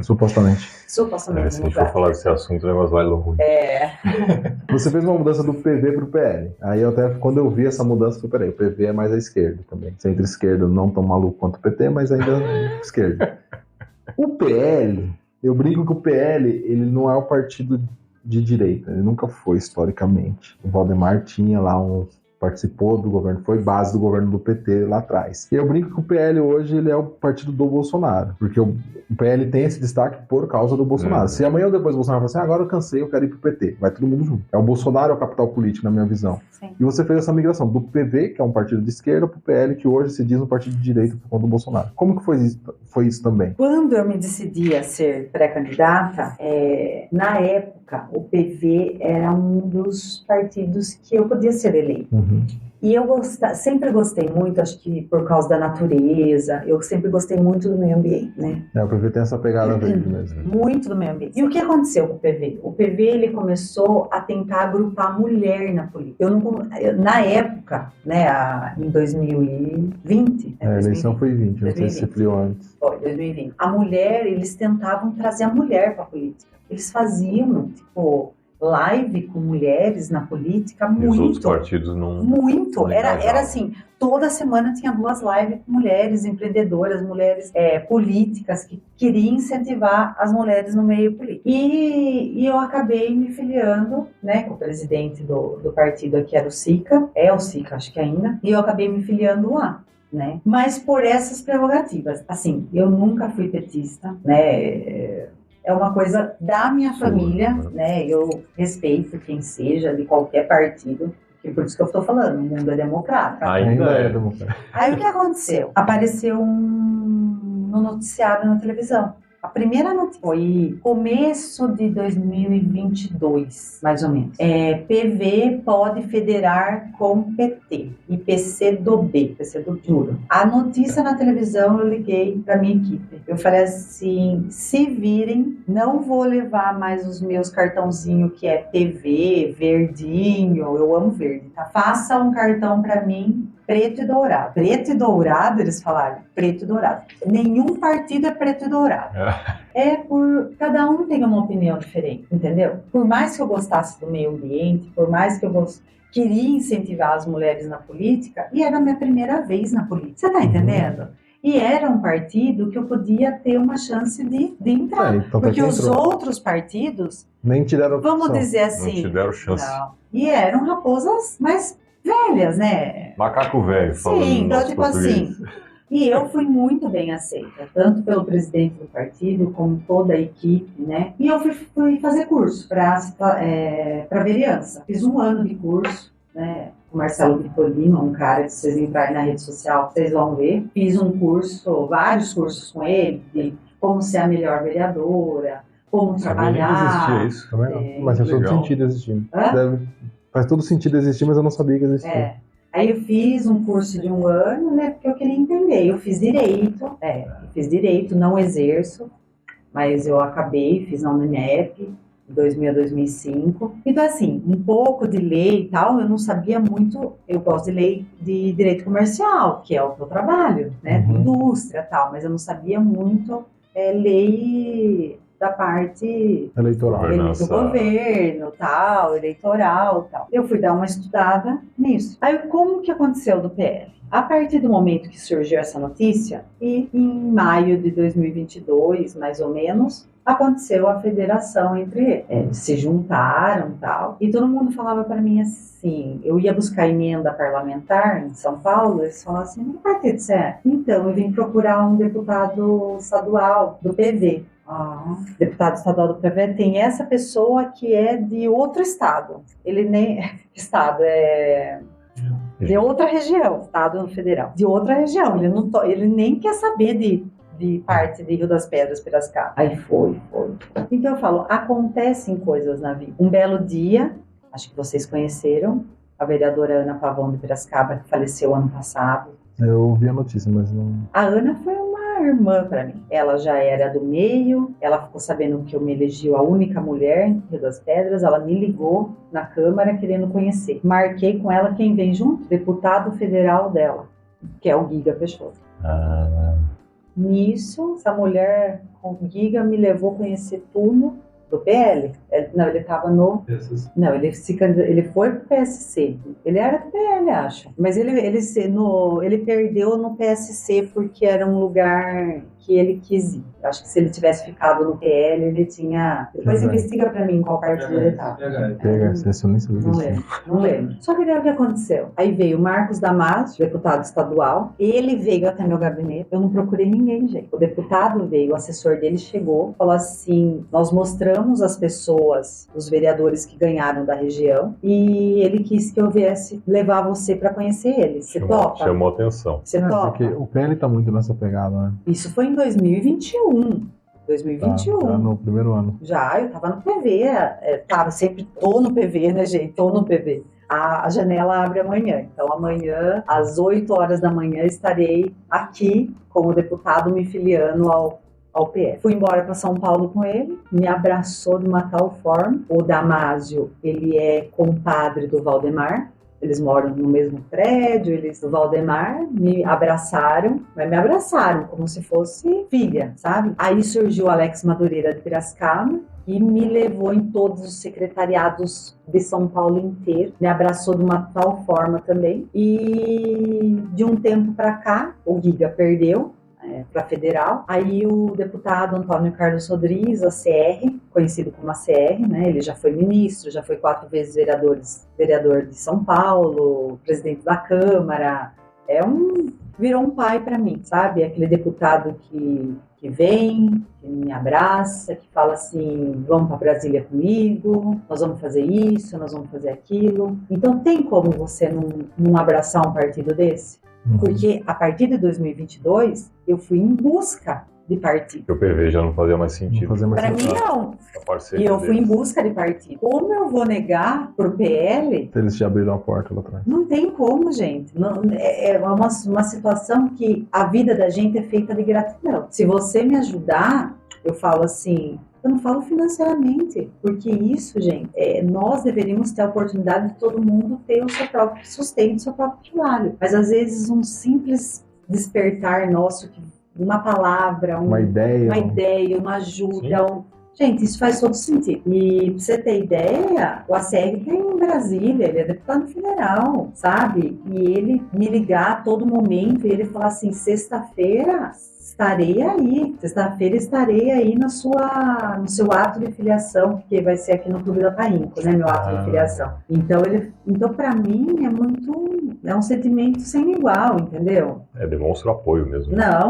Supostamente. Se a gente for falar desse assunto, o negócio vai longe. Você fez uma mudança do PV pro PL. Aí eu até, quando eu vi essa mudança, eu falei, peraí, o PV é mais à esquerda também. Centro-esquerda, não tão maluco quanto o PT, mas ainda esquerda. O PL... Eu brinco que o PL, ele não é o partido de direita, ele nunca foi historicamente. O Valdemar tinha lá participou do governo, foi base do governo do PT lá atrás. E eu brinco que o PL hoje ele é o partido do Bolsonaro, porque o PL tem esse destaque por causa do Bolsonaro. Se amanhã ou depois o Bolsonaro falar assim, agora eu cansei, eu quero ir pro PT, vai todo mundo junto. É o Bolsonaro é o capital político, na minha visão. Sim. E você fez essa migração do PV, que é um partido de esquerda, pro PL, que hoje se diz um partido de direita por conta do Bolsonaro. Como que foi isso também? Quando eu me decidi a ser pré-candidata, na época, o PV era um dos partidos que eu podia ser eleito. E eu sempre gostei muito, acho que por causa da natureza, eu sempre gostei muito do meio ambiente, né? O PV tem essa pegada verde mesmo. Muito do meio ambiente. E o que aconteceu com o PV? O PV, ele começou a tentar agrupar a mulher na política. Na época, né, em 2020... A eleição foi 20, não sei se friou antes. Foi, 2020. A mulher, eles tentavam trazer a mulher para a política. Eles faziam, tipo... live com mulheres na política, muito. E os outros partidos não... Muito. Era assim, toda semana tinha 2 lives com mulheres empreendedoras, mulheres políticas que queriam incentivar as mulheres no meio político. E eu acabei me filiando, né, com o presidente do partido aqui, era o Sica, acho que ainda, e eu acabei me filiando lá. Né? Mas por essas prerrogativas, assim, eu nunca fui petista, né? É uma coisa da minha família, né? Eu respeito quem seja, de qualquer partido, e por isso que eu estou falando, o mundo é democrático. Ainda é democrático. Aí o que aconteceu? Apareceu no noticiário na televisão. A primeira notícia foi começo de 2022, mais ou menos. PV pode federar com PT e PC do Juro. A notícia na televisão, eu liguei para minha equipe. Eu falei assim, se virem, não vou levar mais os meus cartãozinhos que é PV, verdinho, eu amo verde, tá? Faça um cartão para mim, preto e dourado. Preto e dourado, eles falaram, preto e dourado. Nenhum partido é preto e dourado. Cada um tem uma opinião diferente, entendeu? Por mais que eu gostasse do meio ambiente, por mais que eu queria incentivar as mulheres na política, e era a minha primeira vez na política. Você tá entendendo? E era um partido que eu podia ter uma chance de entrar. Então porque os outros partidos... nem tiveram opção. Vamos dizer assim... Não tiveram chance. Não. E eram raposas mais velhas, né? Macaco velho, falando. Sim, então tipo assim... E eu fui muito bem aceita, tanto pelo presidente do partido, como toda a equipe, né? E eu fui fazer curso para vereança. Fiz 1 ano de curso, né? O Marcelo Vitorino, um cara que vocês entrarem na rede social, vocês vão ver. Fiz vários cursos com ele, de como ser a melhor vereadora, como trabalhar. Nem existia isso. Mas faz todo sentido existir. Faz todo sentido existir, mas eu não sabia que existia. Aí eu fiz um curso de 1 ano, né, porque eu queria entender. Eu fiz direito, não exerço, mas eu fiz na UNEP, de 2000 a 2005. Então, assim, um pouco de lei e tal, eu não sabia muito. Eu gosto de lei de direito comercial, que é o que eu trabalho, né, indústria e tal, mas eu não sabia muito lei da parte Eleitoral. Governança. do governo, tal, eleitoral, tal. Eu fui dar uma estudada nisso. Aí, como que aconteceu do PL? A partir do momento que surgiu essa notícia, e em maio de 2022, mais ou menos, aconteceu a federação entre eles. Se juntaram e tal. E todo mundo falava para mim assim, eu ia buscar emenda parlamentar em São Paulo, eles falavam assim, que partido você é? Então, eu vim procurar um deputado estadual do PV. Deputado estadual do PV tem essa pessoa que é de outro estado. Ele nem... Estado é... de outra região, estado federal. De outra região. Ele nem quer saber de parte de Rio das Pedras, Piracicaba. Aí foi. Então eu falo, acontecem coisas na vida. Um belo dia, acho que vocês conheceram, a vereadora Ana Pavão de Piracicaba, que faleceu ano passado. Eu ouvi a notícia, mas não... A Ana foi uma irmã para mim. Ela já era do meio, ela ficou sabendo que eu me elegi a única mulher em Rio das Pedras, ela me ligou na Câmara querendo conhecer. Marquei com ela quem vem junto, deputado federal dela, que é o Giga Peixoto. Nisso, essa mulher com Giga me levou a conhecer tudo do PL. Ele estava no... Não, ele foi pro PSC. Ele era do PL, acho. Mas ele perdeu no PSC porque era um lugar que ele quis ir. Acho que se ele tivesse ficado no PL, ele tinha... Depois investiga pra mim qual partido ele estava. Não lembro. Só que daí o que aconteceu? Aí veio o Marcos Damasio, deputado estadual. Ele veio até meu gabinete. Eu não procurei ninguém, gente. O deputado veio, o assessor dele chegou, falou assim, nós mostramos as pessoas, os vereadores que ganharam da região, e ele quis que eu viesse levar você pra conhecer ele. Você topa? Chamou atenção. Você topa? Porque o PL tá muito nessa pegada, né? Isso foi em 2021. 2021. Tá no primeiro ano. Já, eu tava no PV. Sempre tô no PV, né, gente? Tô no PV. A janela abre amanhã. Então, amanhã, às 8 horas da manhã, estarei aqui como deputado me filiando ao PL. Fui embora para São Paulo com ele, me abraçou de uma tal forma. O Damasio, ele é compadre do Valdemar. Eles moram no mesmo prédio, do Valdemar, me abraçaram, mas me abraçaram como se fosse filha, sabe? Aí surgiu o Alex Madureira de Piracicaba e me levou em todos os secretariados de São Paulo inteiro, me abraçou de uma tal forma também. E de um tempo para cá, o Giga perdeu para federal. Aí o deputado Antônio Carlos Rodrigues, ACR, conhecido como ACR, né? Ele já foi ministro, já foi 4 vezes vereador de São Paulo, presidente da Câmara. Virou um pai para mim, sabe? Aquele deputado que vem, que me abraça, que fala assim, vamos para Brasília comigo, nós vamos fazer isso, nós vamos fazer aquilo. Então tem como você não abraçar um partido desse? Porque a partir de 2022, eu fui em busca de partido. O PV já não fazia mais sentido. Para mim, não. E eu fui em busca de partido. Como eu vou negar pro PL? Eles te abriram a porta lá atrás. Não tem como, gente. Não, é uma situação que a vida da gente é feita de gratidão. Se você me ajudar, eu falo assim... Eu não falo financeiramente, porque isso, gente, nós deveríamos ter a oportunidade de todo mundo ter o seu próprio sustento, o seu próprio trabalho. Mas às vezes um simples despertar nosso, uma palavra, uma ideia, uma ajuda, gente, isso faz todo sentido. E pra você ter ideia, o ACR tem em Brasília, ele é deputado federal, sabe? E ele me ligar a todo momento e ele falar assim, sexta-feira estarei aí no seu ato de filiação, porque vai ser aqui no Clube da Painco, né, meu ato de filiação. Então para mim é um sentimento sem igual, entendeu? Demonstra apoio mesmo. Não,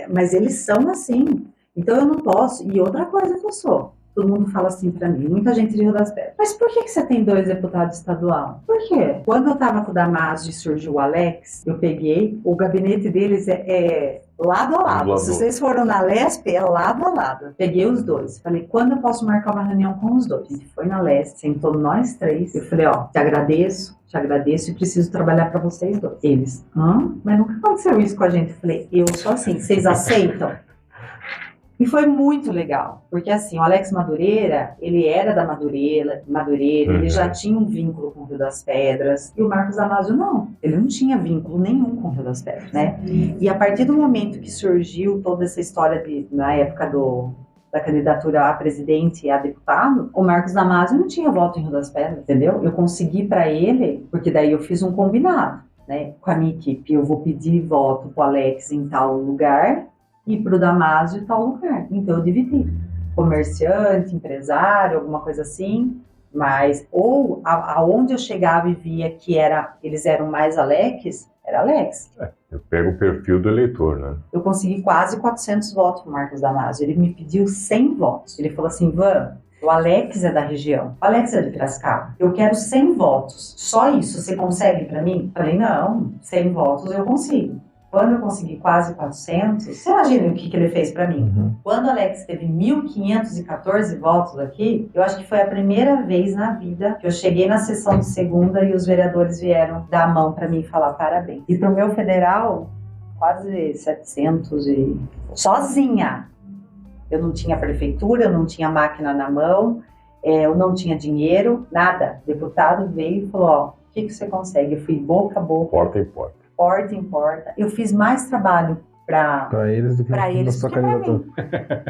mas eles são assim. Então eu não posso. E outra coisa que eu sou. Todo mundo fala assim pra mim, muita gente de Rio das Pedras. Mas por que você tem 2 deputados estaduais? Por quê? Quando eu tava com o Damasio e surgiu o Alex, eu peguei, o gabinete deles é lado a lado. Se vocês foram na Lesp, é lado a lado. Eu peguei os 2. Falei, quando eu posso marcar uma reunião com os 2? A gente foi na Lesp, sentou nós 3. Eu falei, te agradeço e preciso trabalhar pra vocês 2. Eles, mas nunca aconteceu isso com a gente. Eu falei, eu sou assim, vocês aceitam? E foi muito legal, porque assim, o Alex Madureira, ele era da Madureira, ele já tinha um vínculo com o Rio das Pedras, e o Marcos Damasio não, ele não tinha vínculo nenhum com o Rio das Pedras, né? E a partir do momento que surgiu toda essa história na época da candidatura a presidente e a deputado, o Marcos Damasio não tinha voto em Rio das Pedras, entendeu? Eu consegui para ele, porque daí eu fiz um combinado, né, com a minha equipe. Eu vou pedir voto pro Alex em tal lugar e pro Damasio em tal lugar. Então eu dividi. Comerciante, empresário, alguma coisa assim. Mas, ou aonde eu chegava e via que eles eram mais Alex, era Alex. Eu pego o perfil do eleitor, né? Eu consegui quase 400 votos pro Marcos Damasio. Ele me pediu 100 votos. Ele falou assim, Van, o Alex é da região, o Alex é de Piracicaba. Eu quero 100 votos. Só isso, você consegue para mim? Falei, não, 100 votos eu consigo. Quando eu consegui quase 400, você imagina o que ele fez para mim? Uhum. Quando o Alex teve 1.514 votos aqui, eu acho que foi a primeira vez na vida que eu cheguei na sessão de segunda e os vereadores vieram dar a mão para mim e falar parabéns. E pro meu federal, quase 700 e... sozinha. Eu não tinha prefeitura, eu não tinha máquina na mão, eu não tinha dinheiro, nada. O deputado veio e falou, ó, o que você consegue? Eu fui boca a boca. Porta em porta. Porta em porta. Eu fiz mais trabalho para eles do que para eles sua do que para mim.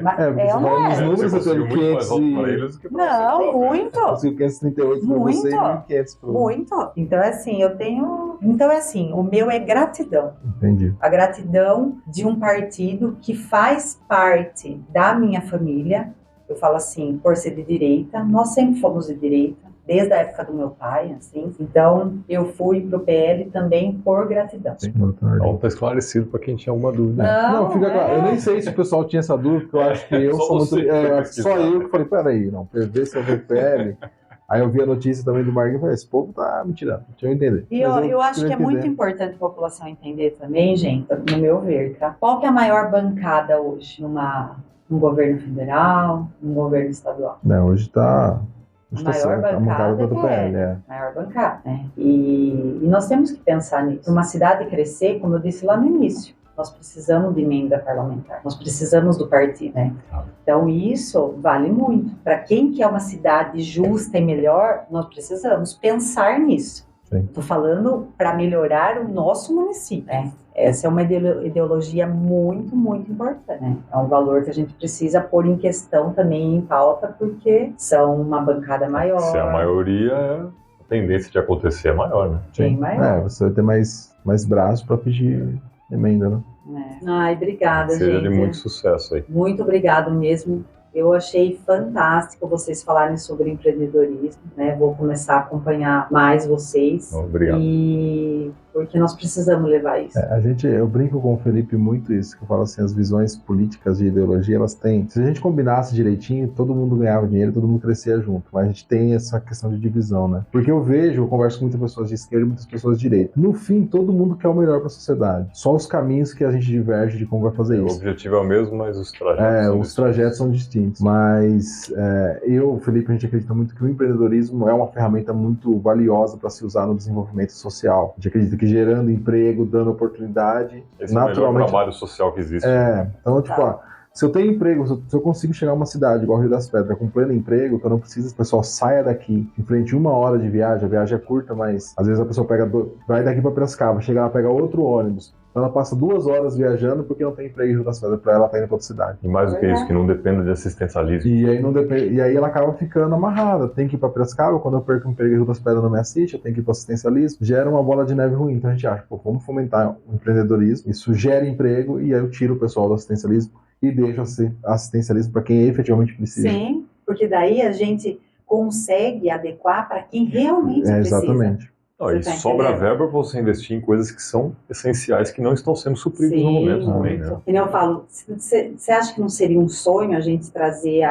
Mas, É ou não é? os números eu tenho muito mais voto para eles do que para Não, você. muito. 538 para você e 1.500 para Muito. Então, é assim, eu tenho... Então, é assim, o meu é gratidão. Entendi. A gratidão de um partido que faz parte da minha família. Eu falo assim, por ser de direita, nós sempre fomos de direita. Desde a época do meu pai, assim. Então, eu fui pro PL também por gratidão. Então, tá esclarecido para quem tinha alguma dúvida. Não, fica claro. Eu nem sei se o pessoal tinha essa dúvida, porque eu acho que eu sou muito... só eu que falei, peraí, não, PV se eu ver PL... Aí eu vi a notícia também do Marquinhos e falei, esse povo tá me tirando, deixa eu entender. E eu acho que é muito importante a população entender também, gente, no meu ver, tá? Qual que é a maior bancada hoje num governo federal, num governo estadual? Não, hoje tá... A maior bancada do PL, maior bancada, né? E nós temos que pensar nisso. Uma cidade crescer, como eu disse lá no início, nós precisamos de emenda parlamentar, nós precisamos do partido, né? Então isso vale muito. Para quem quer uma cidade justa e melhor, nós precisamos pensar nisso. Estou falando para melhorar o nosso município, né? Essa é uma ideologia muito, muito importante, né? É um valor que a gente precisa pôr em questão também em pauta, porque são uma bancada maior. Se a maioria, a tendência de acontecer é maior, né? Bem maior. Você vai ter mais braços para pedir emenda, né? Ai, obrigada, gente. Seja de muito sucesso aí. Muito obrigado mesmo. Eu achei fantástico vocês falarem sobre empreendedorismo, né? Vou começar a acompanhar mais vocês. Obrigado. E porque nós precisamos levar isso. Eu brinco com o Felipe muito isso, que eu falo assim, as visões políticas de ideologia, elas têm... Se a gente combinasse direitinho, todo mundo ganhava dinheiro, todo mundo crescia junto, mas a gente tem essa questão de divisão, né? Porque eu converso com muitas pessoas de esquerda e muitas pessoas de direita. No fim, todo mundo quer o melhor para a sociedade. Só os caminhos que a gente diverge de como vai fazer isso. O objetivo é o mesmo, mas os trajetos são distintos. Mas Felipe, a gente acredita muito que o empreendedorismo é uma ferramenta muito valiosa para se usar no desenvolvimento social. A gente acredita que gerando emprego, dando oportunidade, esse naturalmente... é o melhor trabalho social que existe. Então, tipo, se eu tenho emprego, se eu consigo chegar a uma cidade igual Rio das Pedras com pleno emprego, que eu não preciso que o pessoal saia daqui, enfrente 1 hora de viagem, a viagem é curta, mas às vezes a pessoa vai daqui para Piracicaba, chega lá, pega outro ônibus, então ela passa 2 horas viajando porque não tem emprego em Rio das Pedras, para ela tá indo para outra cidade. E mais do que isso, que não dependa de assistencialismo. E aí ela acaba ficando amarrada, tem que ir para Piracicaba, quando eu perco o emprego em Rio das Pedras não me assiste, eu tenho que ir para assistencialismo, gera uma bola de neve ruim. Então a gente acha, vamos fomentar o empreendedorismo, isso gera emprego e aí eu tiro o pessoal do assistencialismo e deixo assistencialismo para quem efetivamente precisa. Sim, porque daí a gente consegue adequar para quem realmente precisa. Exatamente. E sobra verba para você investir em coisas que são essenciais, que não estão sendo supridas no momento também, né? E eu falo, você acha que não seria um sonho a gente trazer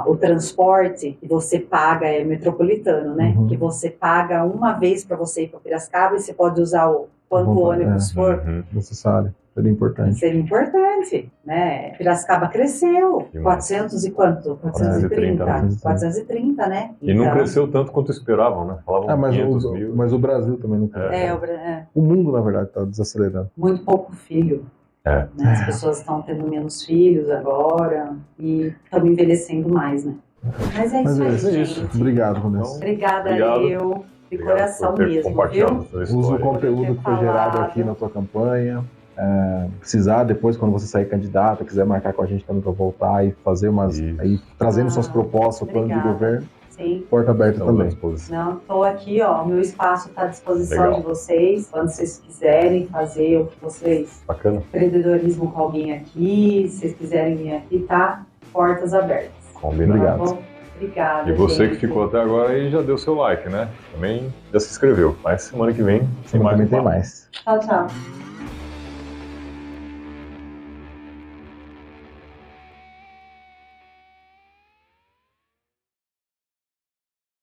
o transporte que você paga, metropolitano, né? Que você paga uma vez para você ir para Piracicaba e você pode usar o quanto ônibus for. Necessário. Seria importante. Seria importante, né? Piracicaba cresceu. 400 e quanto? 430, né? E não cresceu tanto quanto esperavam, né? Falavam 500 mil. Mas o Brasil também não cresceu. O mundo, na verdade, está desacelerando. Muito pouco filho. Né? As pessoas estão tendo menos filhos agora e estão envelhecendo mais, né? Mas é isso aí, gente. Obrigado, Vanessa. Obrigada eu. De coração mesmo, viu? Usa o conteúdo que foi gerado aqui na tua campanha. precisar depois, quando você sair candidato, quiser marcar com a gente também para voltar e fazer aí trazendo suas propostas, plano de governo. Sim. Porta aberta também. Não, estou aqui, ó. Meu espaço está à disposição de vocês. Quando vocês quiserem fazer o que vocês. Bacana. Empreendedorismo com alguém aqui. Se vocês quiserem vir aqui, tá? Portas abertas. Combinado. Tá. Obrigada. E você gente. que ficou até agora aí já deu seu like, né? Também já se inscreveu. Mas semana que vem tem mais. Tem mais. Tchau, tchau.